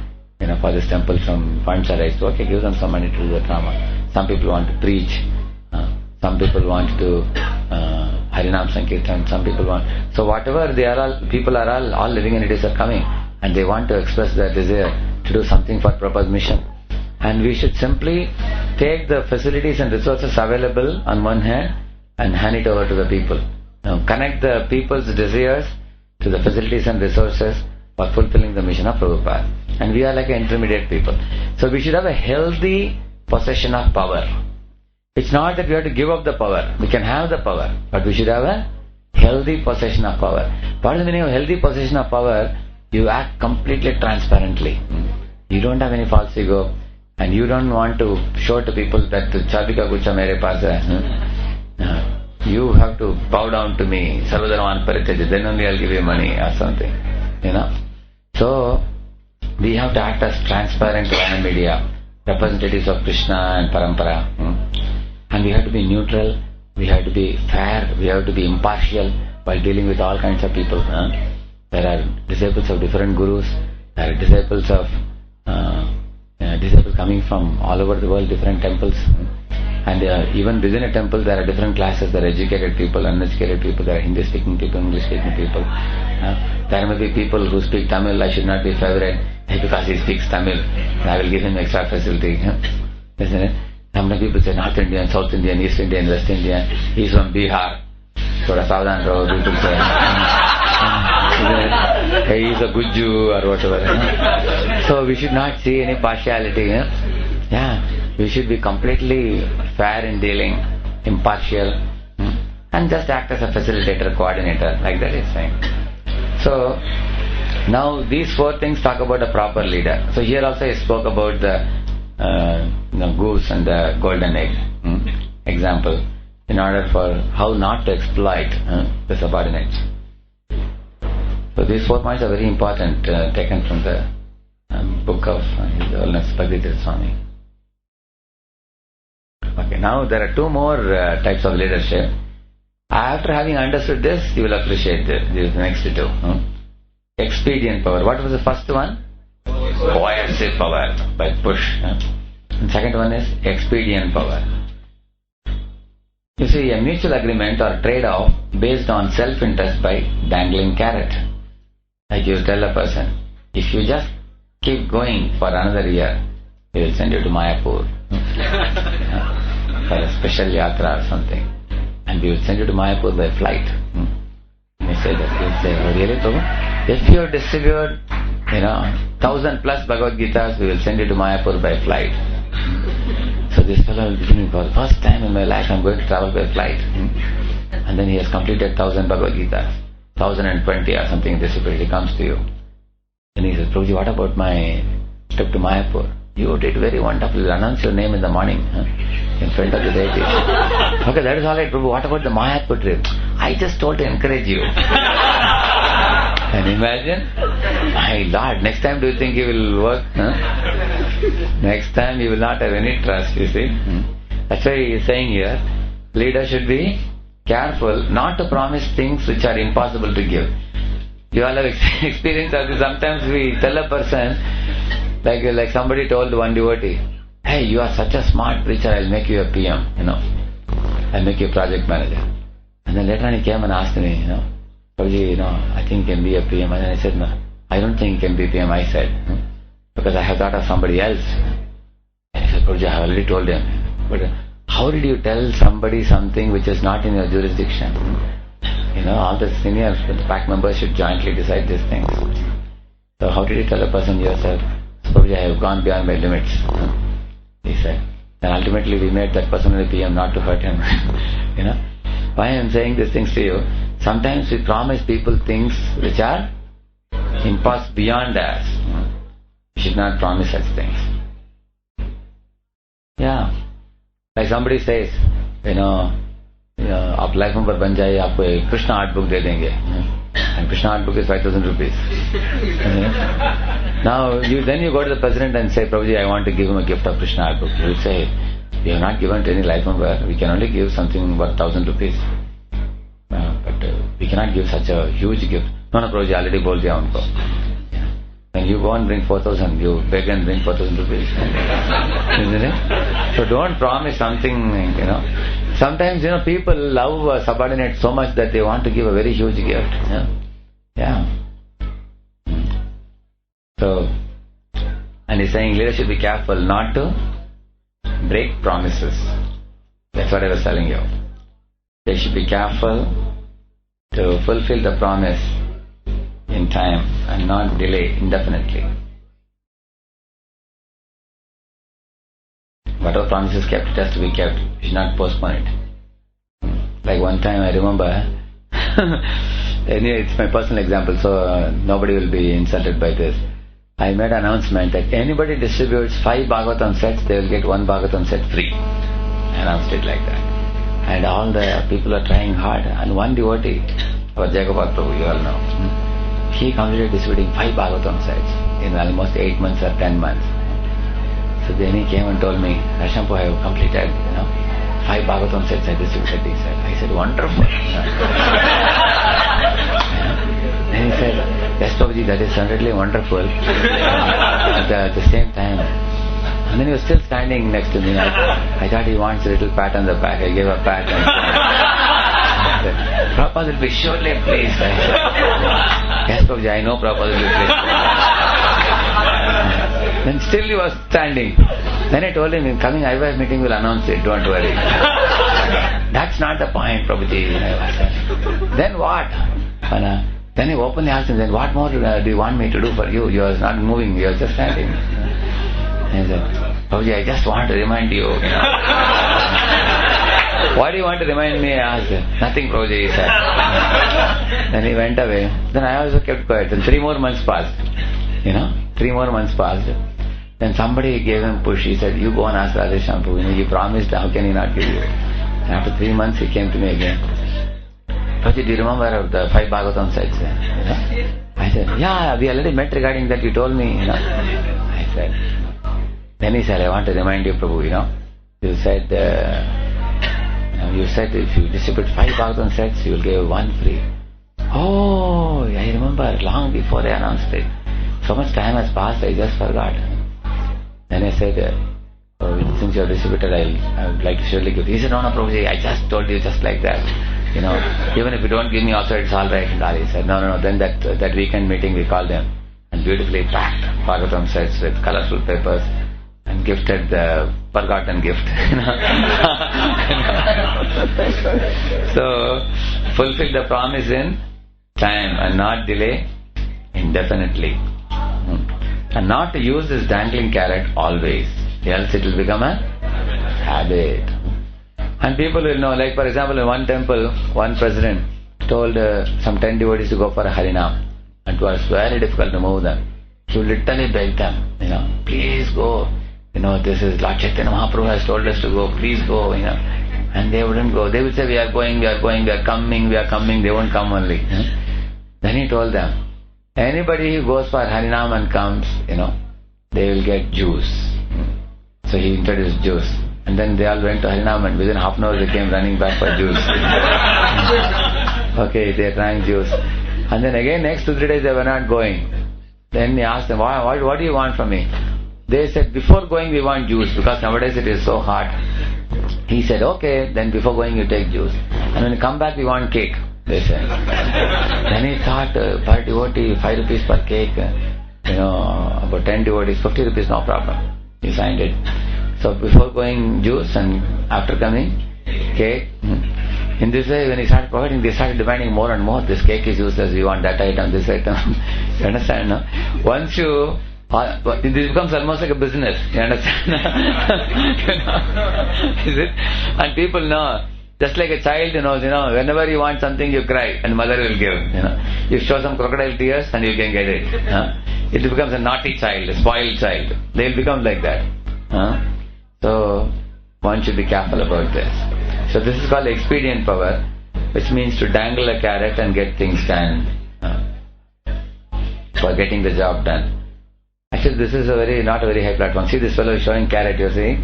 for this temple, some funds are raised. Okay, give them some money to do the drama. Some people want to preach. Some people want to do Harinam Sankirtan. Some people want... So whatever they are all, people are all living entities are coming. And they want to express their desire to do something for Prabhupada's mission. And we should simply take the facilities and resources available on one hand and hand it over to the people. Connect the people's desires to the facilities and resources for fulfilling the mission of Prabhupada. And we are like intermediate people. So we should have a healthy possession of power. It's not that we have to give up the power. We can have the power, but we should have a healthy possession of power. What is the meaning of healthy possession of power? You act completely transparently. You don't have any false ego, and you don't want to show to people that Chabika Gucha mere paas hai. You have to bow down to me, Sarvadharman Paritaja, then only I'll give you money or something. So we have to act as transparent via media, representatives of Krishna and Parampara. And we have to be neutral, we have to be fair, we have to be impartial while dealing with all kinds of people. There are disciples of different gurus. There are disciples coming from all over the world, different temples. And even within a temple, there are different classes. There are educated people, uneducated people. There are Hindi-speaking people, English-speaking people. There may be people who speak Tamil. I should not be favorite because he speaks Tamil. I will give him extra facility. Isn't it? How many people say North Indian, South Indian, East Indian, West Indian? He's from Bihar. Thoda Savdhan Raho, people say. Hey, he's a good Jew or whatever. So we should not see any partiality. Yeah, we should be completely fair in dealing, impartial, and just act as a facilitator, coordinator, like that is saying. So now these 4 things talk about a proper leader. So here also he spoke about the goose and the golden egg example, in order for how not to exploit the subordinates. So these 4 points are very important, taken from the book of His Holiness Bhagavad Swami. Okay, now there are 2 more types of leadership. After having understood this, you will appreciate these next 2. Expedient power. What was the first one? Coercive power, by push. And second one is expedient power. You see, a mutual agreement or trade-off based on self-interest by dangling carrot. Like you tell a person, if you just keep going for another year, we will send you to Mayapur for a special yatra or something, and we will send you to Mayapur by flight. You say that, you say, oh really? If you distribute 1,000 plus Bhagavad Gitas, we will send you to Mayapur by flight. So this fellow will be thinking, for the first time in my life I am going to travel by flight. And then he has completed 1,000 Bhagavad Gitas, 1,020 or something, he comes to you. And he says, Prabhuji, what about my trip to Mayapur? You did very wonderful. You announce your name in the morning in front of the deities. Okay, that is all right, Prabhu. What about the Mayapur trip? I just told to encourage you. Can you imagine? My Lord, next time do you think you will work? Next time you will not have any trust, you see. That's why he is saying here, leader should be careful not to promise things which are impossible to give. You all have experienced of this. Sometimes we tell a person, like somebody told one devotee, hey, you are such a smart preacher, I'll make you a PM, I'll make you a project manager. And then later on he came and asked me, Prabhuji, I think you can be a PM. And then I said, no, I don't think you can be PM, I said, because I have thought of somebody else. And he said, Prabhuji, I have already told him. But how did you tell somebody something which is not in your jurisdiction? All the seniors, the pack members should jointly decide these things. So how did you tell a person yourself? Prabhuji, I have gone beyond my limits, he said. And ultimately we made that person a PM not to hurt him. Why I am saying these things to you? Sometimes we promise people things which are impossible beyond us. We should not promise such things. Yeah. Like somebody says, आप life में बन जाइए, आपको एक Krishna art book दे देंगे. And Krishna art book is 5,000 rupees. Now, then you go to the president and say, Prabhuji, I want to give him a gift of Krishna art book. He will say, we have not given to any life member. We can only give something worth 1,000 rupees. But we cannot give such a huge gift. No, Prabhuji, already bol diya unko. When you go and bring 4,000, you beg and bring 4,000 rupees. Isn't it? So don't promise something, Sometimes, people love a subordinate so much that they want to give a very huge gift. Yeah. So, and he's saying leaders should be careful not to break promises. That's what I was telling you. They should be careful to fulfill the promise in time and not delay indefinitely. Whatever promises kept, it has to be kept. You should not postpone it. Like one time I remember, anyway, it's my personal example, so nobody will be insulted by this. I made an announcement that anybody distributes 5 Bhagavatam sets, they will get 1 Bhagavatam set free. I announced it like that. And all the people are trying hard. And one devotee, our Jagopal Prabhu, you all know, he completed distributing 5 Bhagavatam sets in almost 8 months or 10 months. So then he came and told me, Rashampu, I have completed, 5 Bhagavatam sets I distributed, he said. I said, wonderful. Then he said, yes Prabhuji, that is certainly wonderful. At the same time, and then he was still standing next to me. I thought he wants a little pat on the back. I gave a pat. And Prabhupada will be surely pleased. I said, yes Prabhuji, I know Prabhupada will be pleased. Then still he was standing. Then I told him, in coming IYF meeting we'll announce it, don't worry. That's not the point, Prabhuji. Then what? And, then I openly asked him, then what more do you want me to do for you? You are not moving, you are just standing. And he said, Prabhuji, I just want to remind you. What do you want to remind me? I asked. Nothing, Prabhuji, he said. Then he went away. Then I also kept quiet. Then 3 more months passed. 3 more months passed. Then somebody gave him push. He said, you go and ask Radheshyam Prabhu. You promised, how can he not give you? And after 3 months he came to me again. Prabhuji, do you remember the 5 Bhagavatam sites? I said, yeah, we already met regarding that, you told me. I said. Then he said, I want to remind you, Prabhu, you said if you distribute 5 Bhagavatam sets, you will give 1 free. Oh, I remember long before I announced it. So much time has passed, I just forgot. Then I said, since you have distributed, I would like to surely give. He said, no, Prabhuji, I just told you just like that. Even if you don't give me also, it's all right. And all. He said, no. Then that weekend meeting we called them and beautifully packed Bhagavatam sets with colorful papers and gifted the forgotten gift. So, fulfill the promise in time and not delay indefinitely. And not to use this dangling carrot always, else it will become a habit. And people will know, like for example in one temple, one president told some 10 devotees to go for a Harinam. And it was very difficult to move them. He literally begged them, please go. This is Lord Chaitanya Mahaprabhu has told us to go, please go, And they wouldn't go. They would say, we are going, we are coming. They won't come only. Then he told them, anybody who goes for Harinam and comes, they will get juice. So he introduced juice. And then they all went to Harinam and within half an hour they came running back for juice. Okay, they are trying juice. And then again next 2-3 days they were not going. Then he asked them, what do you want from me? They said, before going we want juice because nowadays it is so hot. He said, okay, then before going you take juice. And when you come back we want cake, they said. Then he thought, per devotee, 5 rupees per cake, about 10 devotees, 50 rupees, no problem. He signed it. So before going juice and after coming cake. In this way, when he started providing, they started demanding more and more. This cake is useless, we want that item, this item. You understand, no? Once you... this becomes almost like a business. You understand? Is it? And people know. Just like a child knows, whenever you want something, you cry and mother will give. You show some crocodile tears and you can get it. It becomes a naughty child, a spoiled child. They will become like that. So, one should be careful about this. So this is called expedient power, which means to dangle a carrot and get things done. For getting the job done. Actually, this is not a very high platform. See, this fellow is showing carrot, you see?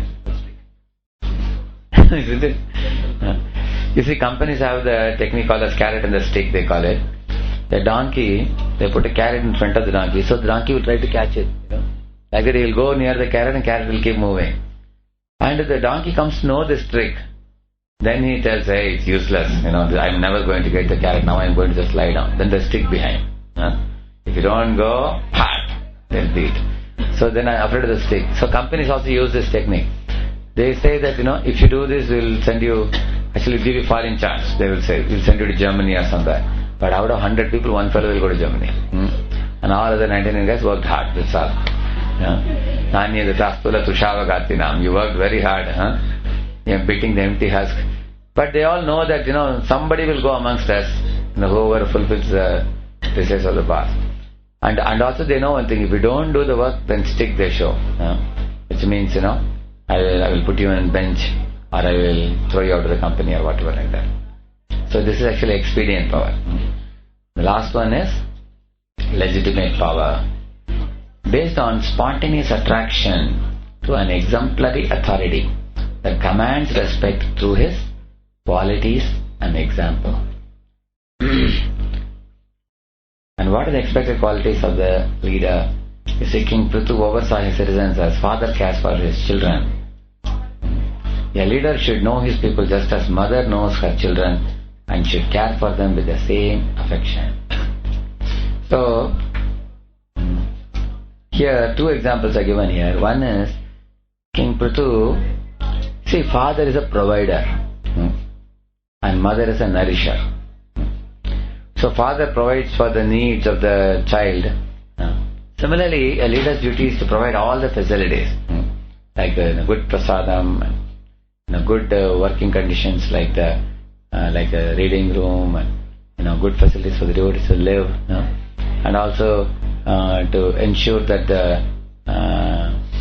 Isn't it? You see, companies have the technique called as carrot and the stick, they call it. The donkey, they put a carrot in front of the donkey, so the donkey will try to catch it. Like that, he will go near the carrot and carrot will keep moving. And if the donkey comes to know this trick, then he tells, hey, it's useless. I'm never going to get the carrot, now I'm going to just lie down. Then the stick behind. If you don't go, pat, they'll beat. So then I'm afraid of the stick. So companies also use this technique. They say that, if you do this, we'll send you, actually give you foreign chance. They will say, we'll send you to Germany or somewhere. But out of 100 people, one fellow will go to Germany. And all other 99 guys worked hard, that's all. Nanya Datastula Tushavagathinam. You worked very hard, You're beating the empty husk. But they all know that, somebody will go amongst us, whoever fulfills the precepts of the past. And also they know one thing, if you don't do the work, then stick they show. Which means, I will put you on bench, or I will throw you out of the company or whatever like that. So this is actually expedient power. The last one is legitimate power. Based on spontaneous attraction to an exemplary authority that commands respect through his qualities and example. And what are the expected qualities of the leader? You see, King Prithu oversaw his citizens as father cares for his children. A leader should know his people just as mother knows her children and should care for them with the same affection. So, here two examples are given here. One is King Prithu. See, father is a provider and mother is a nourisher. So father provides for the needs of the child. Similarly, a leader's duty is to provide all the facilities, like a good prasadam, and good working conditions, like a reading room, and good facilities for the devotees to live, and also to ensure that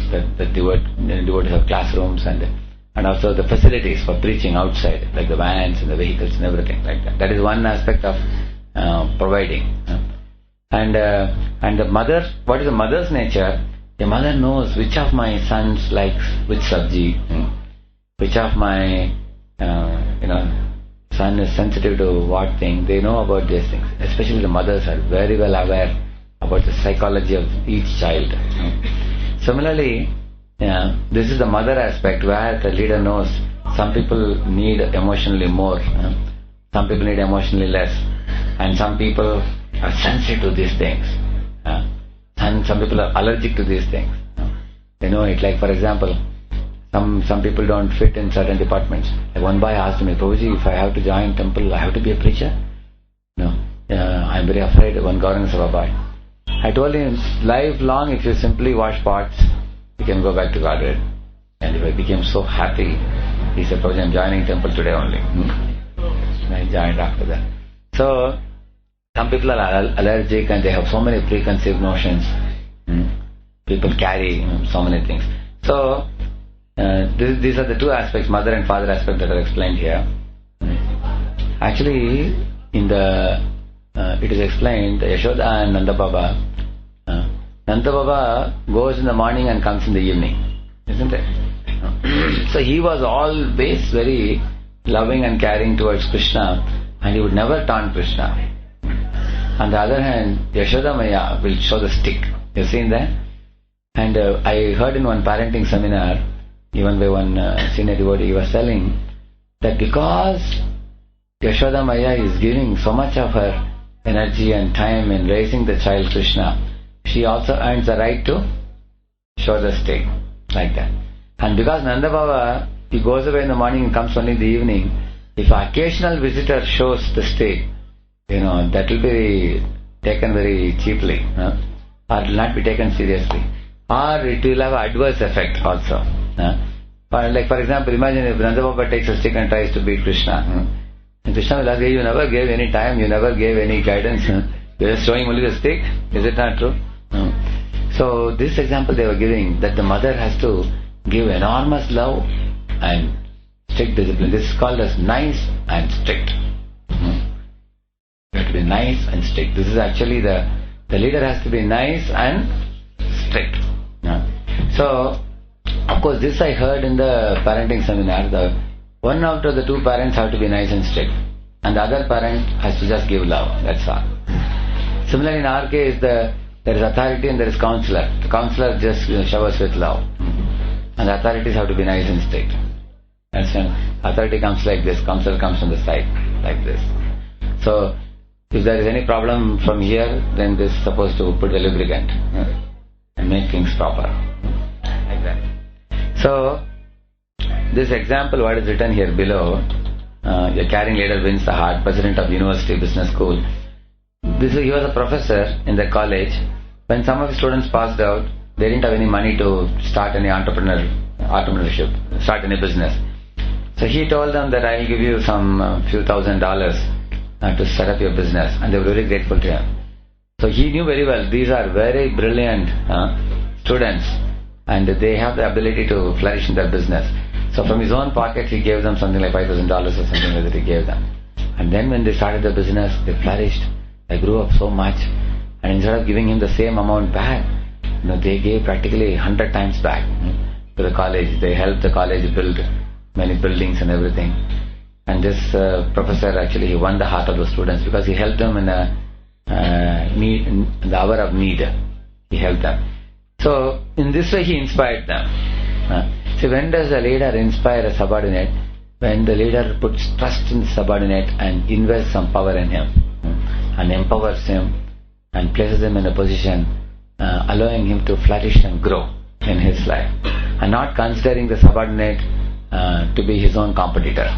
the devotees have classrooms and also the facilities for preaching outside, like the vans and the vehicles and everything like that. That is one aspect of providing. And the mother, what is the mother's nature? The mother knows which of my sons likes which sabji, which of my son is sensitive to what thing. They know about these things. Especially the mothers are very well aware about the psychology of each child. Similarly, this is the mother aspect where the leader knows some people need emotionally more, some people need emotionally less, and some people are sensitive to these things, and some people are allergic to these things. They know it. Like, for example, some people don't fit in certain departments. Like one boy asked me, Prabhuji, if I have to join temple, I have to be a preacher? No, I'm very afraid. One Gauranga Sabha boy. I told him, lifelong, if you simply wash pots, you can go back to Godhead. And if I became so happy, he said, Prabhuji, I'm joining temple today only. And I joined after that. So, some people are allergic and they have so many preconceived notions. People carry so many things. So, these are the two aspects, mother and father aspect, that are explained here. Actually, in the it is explained, Yashoda and Nanda Baba. Nanda Baba goes in the morning and comes in the evening, isn't it? So he was always very loving and caring towards Krishna, and he would never taunt Krishna. On the other hand, Yashoda Maya will show the stick. You've seen that? And I heard in one parenting seminar, even by one senior devotee, he was telling that because Yashoda Maya is giving so much of her energy and time in raising the child Krishna, she also earns the right to show the stick, like that. And because Nanda Baba, he goes away in the morning and comes only in the evening, if an occasional visitor shows the stick, that will be taken very cheaply, or it will not be taken seriously, or it will have an adverse effect also. Like, for example, imagine if Nanda Baba takes a stick and tries to beat Krishna. And Krishna will ask, you never gave any time, you never gave any guidance, you're just showing only the stick, is it not true? So this example they were giving, that the mother has to give enormous love and strict discipline. This is called as nice and strict. You have to be nice and strict. This is actually the leader has to be nice and strict. So, of course, this I heard in the parenting seminar. The one out of the two parents have to be nice and strict, and the other parent has to just give love. That's all. Similarly, in our case, there is authority and there is counselor. The counselor just showers with love, and the authorities have to be nice and strict. Understand? Authority comes like this, counselor comes from the side, like this. So, if there is any problem from here, then this is supposed to put the lubricant and make things proper, like that. So, this example, what is written here below, a caring leader wins the heart, president of University Business School. He was a professor in the college. When some of his students passed out, they didn't have any money to start any entrepreneurship, start any business. So he told them that I will give you some few $1,000s to set up your business, and they were very grateful to him. So he knew very well these are very brilliant students, and they have the ability to flourish in their business. So from his own pocket he gave them something like $5,000 or something like that he gave them. And then when they started the business, they flourished, they grew up so much, and instead of giving him the same amount back, they gave practically 100 times back to the college. They helped the college build many buildings and everything. And this professor actually, he won the heart of the students because he helped them in the hour of need. He helped them. So in this way he inspired them. So when does the leader inspire a subordinate? When the leader puts trust in the subordinate and invests some power in him and empowers him and places him in a position allowing him to flourish and grow in his life, and not considering the subordinate to be his own competitor,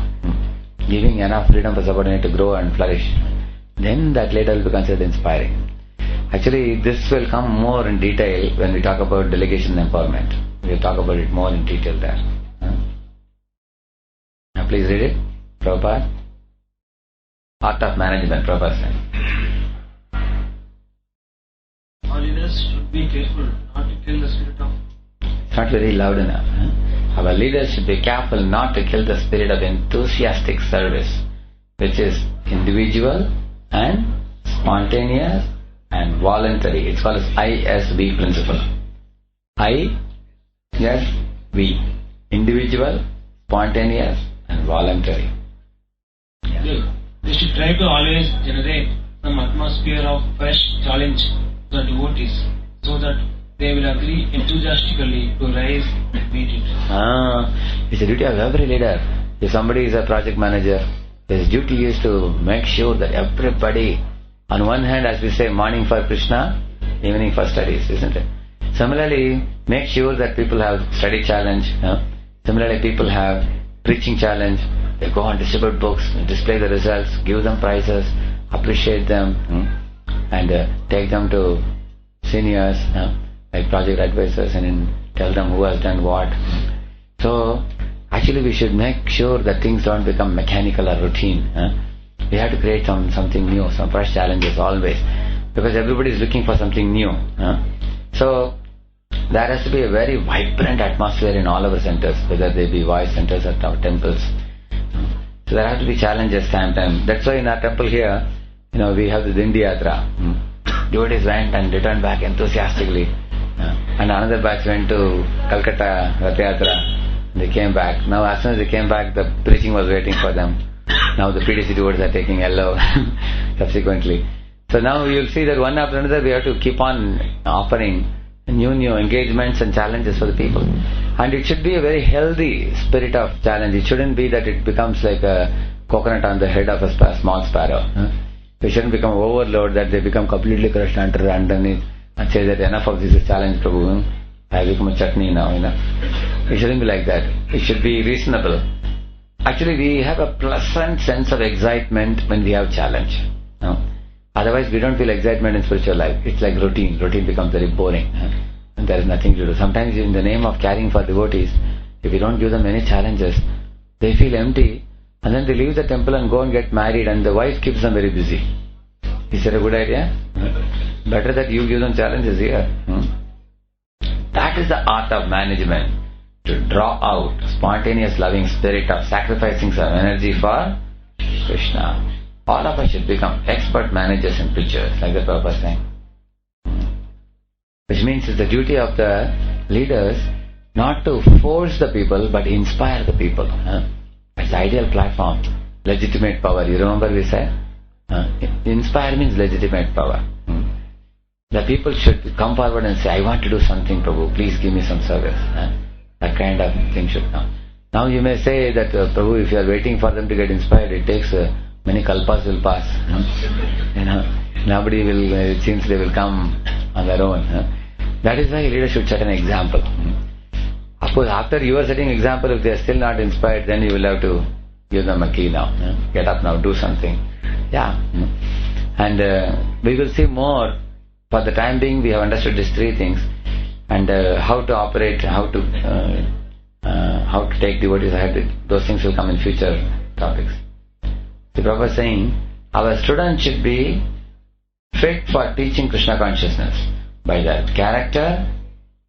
giving enough freedom for subordinate to grow and flourish, then that leader will be considered inspiring. Actually, this will come more in detail when we talk about delegation and empowerment. We will talk about it more in detail there. Now please read it. Prabhupada. Art of Management, Prabhupada. All leaders should be careful not to kill the spirit of... It's not very loud enough. Our leaders should be careful not to kill the spirit of enthusiastic service, which is individual and spontaneous and voluntary. It's called as ISV principle. ISV. Individual, spontaneous and voluntary. Yeah. They should try to always generate some atmosphere of fresh challenge to the devotees, so that they will agree enthusiastically to rise and meet it. It's the duty of every leader. If somebody is a project manager, his duty is to make sure that everybody, on one hand, as we say, morning for Krishna, evening for studies, isn't it? Similarly, make sure that people have study challenge. Similarly, people have preaching challenge. They go and distribute books, display the results, give them prizes, appreciate them, and take them to seniors, like project advisors, and then tell them who has done what. So, actually we should make sure that things don't become mechanical or routine. We have to create something new, some fresh challenges always, because everybody is looking for something new. So, there has to be a very vibrant atmosphere in all our centers, whether they be voice centers or our temples. So there have to be challenges time. That's why in our temple here, we have the Dindi Yatra. Devotees went and returned back enthusiastically. And another batch went to Calcutta Rath Yatra. They came back. Now as soon as they came back, the preaching was waiting for them. Now the PDC devotees are taking yellow subsequently. So now you'll see that one after another we have to keep on offering new engagements and challenges for the people. And it should be a very healthy spirit of challenge. It shouldn't be that it becomes like a coconut on the head of a small sparrow. It shouldn't become overload that they become completely crushed underneath and say that enough of this is challenge, Prabhu. I have become a chutney now, It shouldn't be like that. It should be reasonable. Actually, we have a pleasant sense of excitement when we have challenge. Otherwise, we don't feel excitement in spiritual life. It's like routine. Routine becomes very boring. And there is nothing to do. Sometimes in the name of caring for devotees, if you don't give them any challenges, they feel empty, and then they leave the temple and go and get married, and the wife keeps them very busy. Is that a good idea? Better that you give them challenges here. That is the art of management, to draw out spontaneous loving spirit of sacrificing some energy for Krishna. All of us should become expert managers and preachers, like the Prabhupada is saying. Which means it's the duty of the leaders not to force the people, but inspire the people. It's the ideal platform. Legitimate power. You remember we said? Inspire means legitimate power. The people should come forward and say, I want to do something, Prabhu. Please give me some service. That kind of thing should come. Now you may say that, Prabhu, if you are waiting for them to get inspired, it takes many kalpas will pass. Nobody will, it seems they will come on their own. That is why leaders should set an example. Of course, after you are setting example, if they are still not inspired, then you will have to give them a key now. Get up now, do something. And we will see more. For the time being, we have understood these three things, and how to operate, how to take devotees ahead. Those things will come in future topics. The Prabhupada is saying, our students should be fit for teaching Krishna consciousness by their character,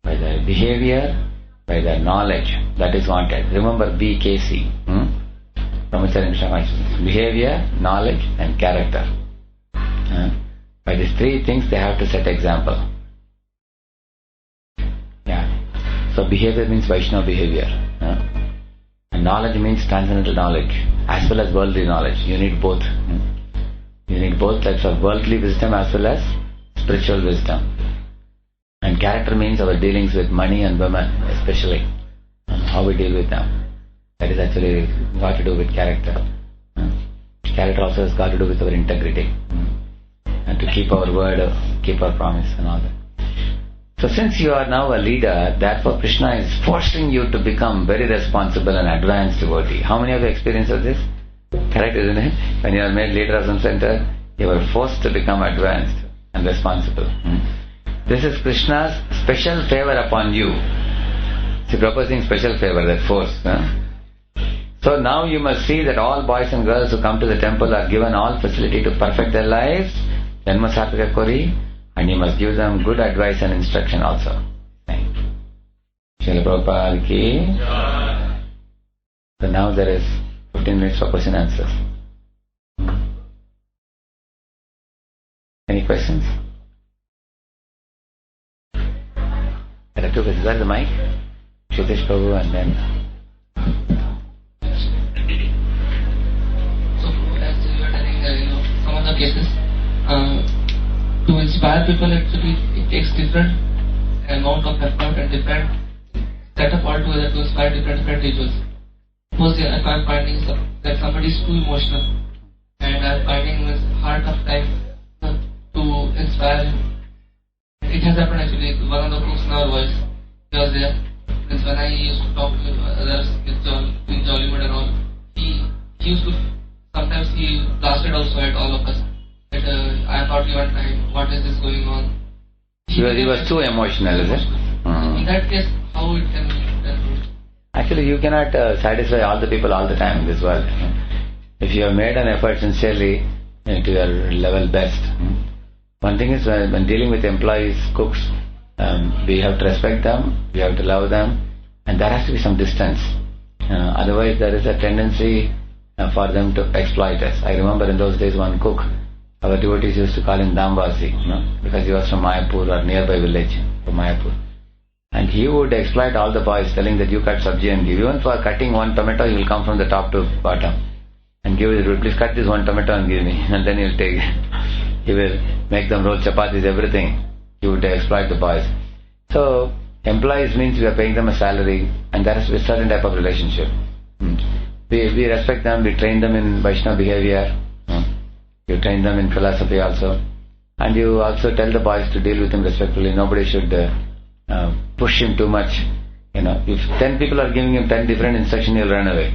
by their behavior, by their knowledge. That is wanted. Remember BKC. Brahmacharya Krishna consciousness. Behavior, knowledge and character. By these three things they have to set example. So behavior means Vaishnava behavior. And knowledge means transcendental knowledge as well as worldly knowledge. You need both. You need both types of worldly wisdom as well as spiritual wisdom. And character means our dealings with money and women, especially, and how we deal with them. That is actually got to do with character. Character also has got to do with our integrity, and to keep our word, keep our promise and all that. So since you are now a leader, therefore Krishna is forcing you to become very responsible and advanced devotee. How many of you experienced this? Correct, isn't it? When you are made leader of some center, you are forced to become advanced and responsible. This is Krishna's special favor upon you. See, proposing special favor, that force. So now you must see that all boys and girls who come to the temple are given all facility to perfect their lives, Janma Sarthaka Kori, and you must give them good advice and instruction also. Thank you. Srila Prabhupada ki. So now there is 15 minutes for question and answers. Any questions? There are two questions. Where's the mic? Shutish Prabhu and then... So, as you were telling, some of the cases, to inspire people, actually, it takes different amount of effort and different setup altogether to inspire different rituals. Suppose I'm finding that somebody is too emotional, and I'm finding this hard tough time to inspire him. It has happened actually. One of the folks in our voice, he was there. Because when I used to talk to others with Jolly Mood and all, he used to, sometimes he blasted also at all of us. That I thought you one time, what is this going on? He was too emotional, is it? In that case, how it can be done? Actually, you cannot satisfy all the people all the time in this world. If you have made an effort sincerely to your level best. One thing is when dealing with employees, cooks, we have to respect them, we have to love them, and there has to be some distance. Otherwise, there is a tendency for them to exploit us. I remember in those days one cook, our devotees used to call him Dambasi, because he was from Mayapur or nearby village from Mayapur. And he would exploit all the boys, telling that you cut sabji and give. Even for cutting one tomato, he will come from the top to bottom and give it. Please cut this one tomato and give me. And then he will take it. He will make them roll chapatis, everything. He would exploit the boys. So, employees means we are paying them a salary, and there is a certain type of relationship. We respect them, we train them in Vaishnava behavior. You train them in philosophy also. And you also tell the boys to deal with him respectfully. Nobody should push him too much. If 10 people are giving him 10 different instructions, he'll run away.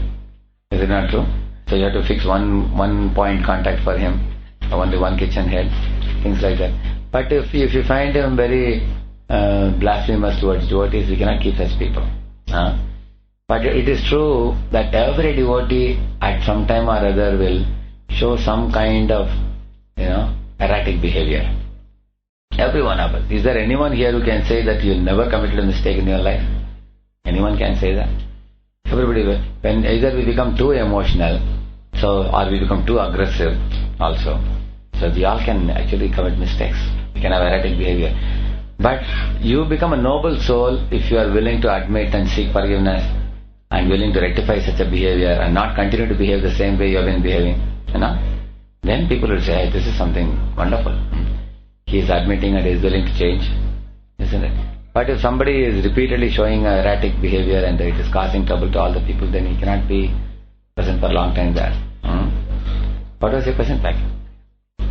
Is it not true? So you have to fix one point contact for him, only one kitchen head, things like that. But if you find him very blasphemous towards devotees, we cannot keep such people. But it is true that every devotee at some time or other will show some kind of erratic behavior. Every one of us. Is there anyone here who can say that you never committed a mistake in your life? Anyone can say that? Everybody will. When either we become too emotional, or we become too aggressive also. So we all can actually commit mistakes. We can have erratic behavior. But you become a noble soul if you are willing to admit and seek forgiveness and willing to rectify such a behavior and not continue to behave the same way you have been behaving. Then people will say, hey, this is something wonderful. He is admitting and is willing to change, isn't it? But if somebody is repeatedly showing erratic behavior and it is causing trouble to all the people, then he cannot be present for a long time there. What was your question, Pak?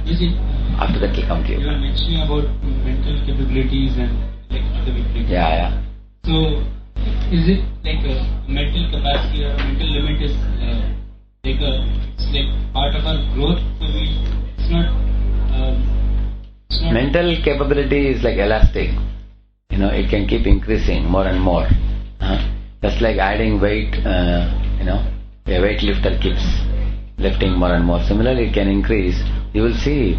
You see, after that will come to you. You were mentioning about mental capabilities and academic. Yeah. So, is it like a mental capacity or a mental limit is it's part of our growth? So it's not. Mental capability is like elastic. It can keep increasing more and more. Just like adding weight, a weightlifter keeps lifting more and more. Similarly, it can increase. You will see,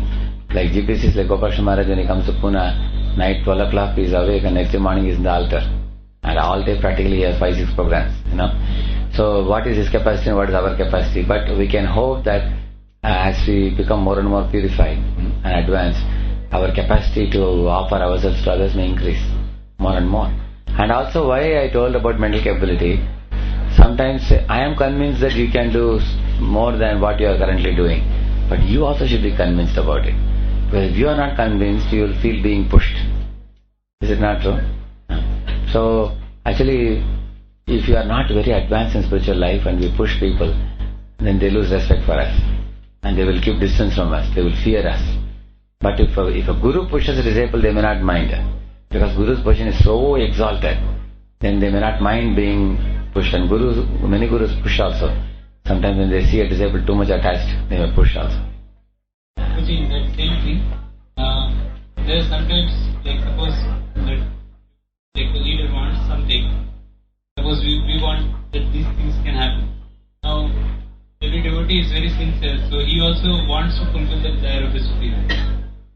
like GPCs, like Gopal Maharaj, when he comes to Pune, night 12 o'clock he is awake and next morning he is in the altar. And all day practically he has 5-6 programs, So what is his capacity and what is our capacity? But we can hope that as we become more and more purified and advanced, our capacity to offer ourselves to others may increase more and more. And also why I told about mental capability, sometimes I am convinced that you can do more than what you are currently doing. But you also should be convinced about it. Because if you are not convinced, you will feel being pushed. Is it not true? So, actually, if you are not very advanced in spiritual life and we push people, then they lose respect for us. And they will keep distance from us. They will fear us. But if a guru pushes a disciple, they may not mind. Because guru's position is so exalted, then they may not mind being pushed. And many gurus push also. Sometimes when they see a disciple too much attached, they may push also. See, that same thing, there are sometimes, like suppose that like the leader wants something, suppose we want that these things can happen. Now, every devotee is very sincere, so he also wants to fulfill the desire of his superior.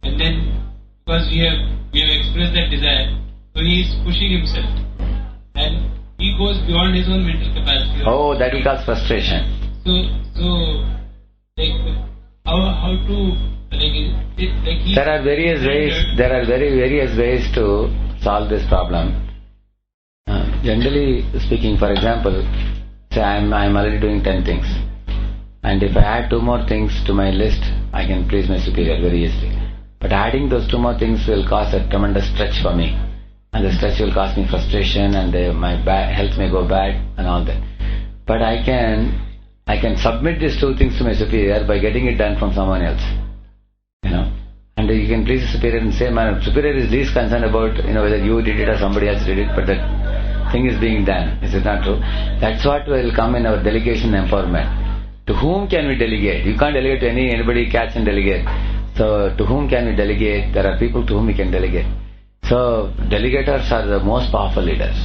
And then, because we have expressed that desire, so he is pushing himself. And he goes beyond his own mental capacity. Oh, that will cause frustration. So, like, how to, like there are various ways to solve this problem. Generally speaking, for example, say I'm already doing 10 things, and if I add 2 more things to my list, I can please my superior very easily. But adding those 2 more things will cause a tremendous stretch for me, and the stretch will cause me frustration, and my health may go bad and all that. But I can submit these 2 things to my superior by getting it done from someone else. And you can please the superior in the same manner. Superior is least concerned about whether you did it or somebody else did it, but that thing is being done. Is it not true? That's what will come in our delegation empowerment. To whom can we delegate? You can't delegate to anybody, catch and delegate. So to whom can we delegate? There are people to whom we can delegate. So delegators are the most powerful leaders.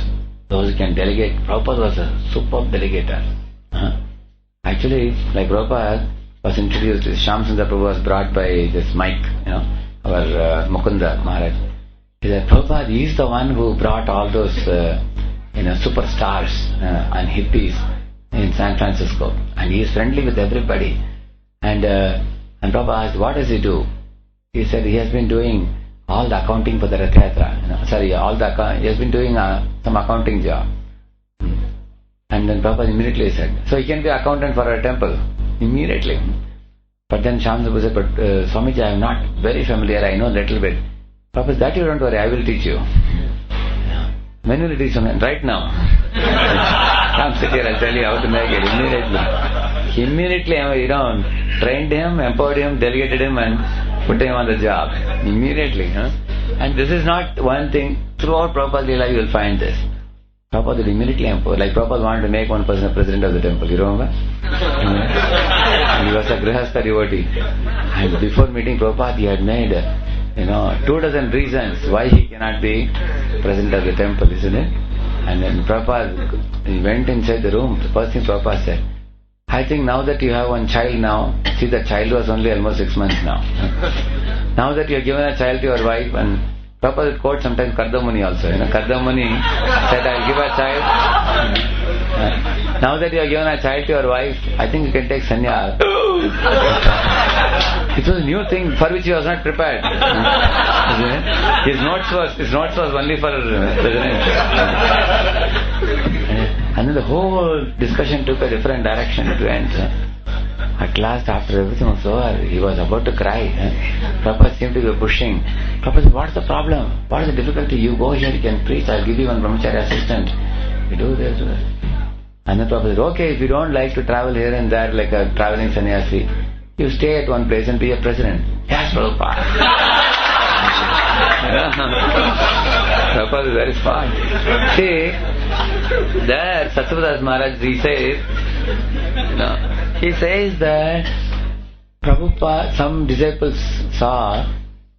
Those who can delegate. Prabhupada was a superb delegator. Actually, like Prabhupada was introduced, Shyamsundar Prabhu was brought by this Mike, our Mukunda Maharaj. He said, Prabhupada, he is the one who brought all those, superstars and hippies in San Francisco. And he is friendly with everybody. And Prabhupada asked, what does he do? He said, he has been doing all the accounting for the Rath Yatra. He has been doing some accounting job. And then Prabhupada immediately said, so he can be accountant for a temple. Immediately. But then Shyamsundar said, but Swamiji, I am not very familiar, I know a little bit. Prabhupada, that you don't worry, I will teach you. When will you teach him? Right now. Come sit here, I'll tell you how to make it. Immediately, trained him, empowered him, delegated him and put him on the job. Immediately. And this is not one thing. Throughout Prabhupada's Leela, you will find this. Prabhupada will immediately empower. Like Prabhupada wanted to make one person a president of the temple. You remember? He was a Grihastha devotee. And before meeting Prabhupada, he had made 24 reasons why he cannot be president of the temple, isn't it? And then Prabhupada, he went inside the room. The first thing Prabhupada said, I think now that you have one child now, see the child was only almost 6 months now. Now that you have given a child to your wife, and Prabhupada would quote sometimes Kardamuni also. Kardamuni said, I'll give a child. Now that you have given a child to your wife, I think you can take sannyas. It was a new thing for which he was not prepared. His notes was only for president. And then the whole discussion took a different direction. It went. At last, after everything was over, he was about to cry. Prabhupada seemed to be pushing. Prabhupada said, what's the problem? What is the difficulty? You go here, you can preach. I'll give you one brahmachari assistant. You do this, do that. And then Prabhupada said, okay, if you don't like to travel here and there like a traveling sannyasi, you stay at one place and be a president. Yes, Prabhupada. Prabhupada is very smart. See, there, Satyavrat Maharaj, he says that Prabhupada, some disciples saw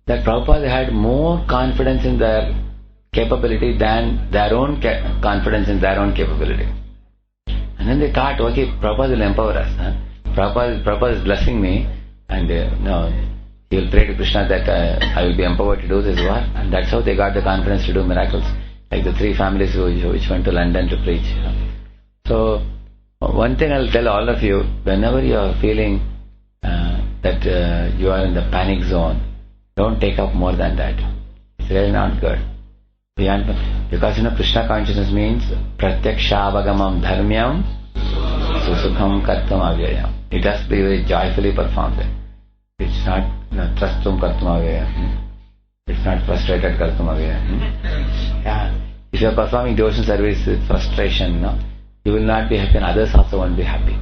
that Prabhupada had more confidence in their capability than their own confidence in their own capability. And then they thought, okay, Prabhupada will empower us. Prabhupada is blessing me, and he will pray to Krishna that I will be empowered to do this work. And that's how they got the confidence to do miracles, like the 3 families which went to London to preach. So, one thing I'll tell all of you, whenever you are feeling that you are in the panic zone, don't take up more than that. It's really not good. Because Krishna consciousness means pratyakshaavagamam dharmyam susukham kartam avyayam. It has to be very joyfully performed. It's not trustum kartum avaya. It's not frustrated kartum avaya. Yeah. If you are performing devotion service with frustration, you will not be happy and others also won't be happy.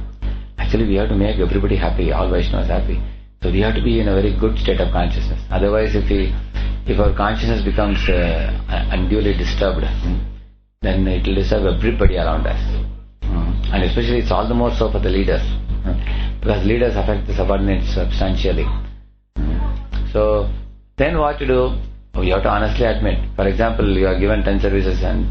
Actually, we have to make everybody happy, all Vaishnavas happy. So we have to be in a very good state of consciousness. Otherwise, if our consciousness becomes unduly disturbed, then it will disturb everybody around us. And especially it's all the more so for the leaders. Because leaders affect the subordinates substantially. So then what to do? You have to honestly admit. For example, you are given 10 services and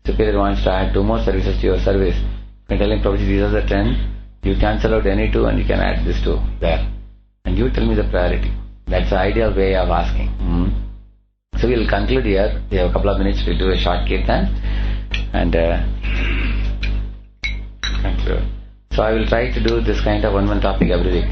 superior wants to add 2 more services to your service. You can tell him, Prabhuji, these are the 10. You cancel out any 2 and you can add this 2 there. And you tell me the priority. That's the ideal way of asking. So we'll conclude here. We have a couple of minutes. We'll do a short kirtan. And conclude. So I will try to do this kind of one topic every week.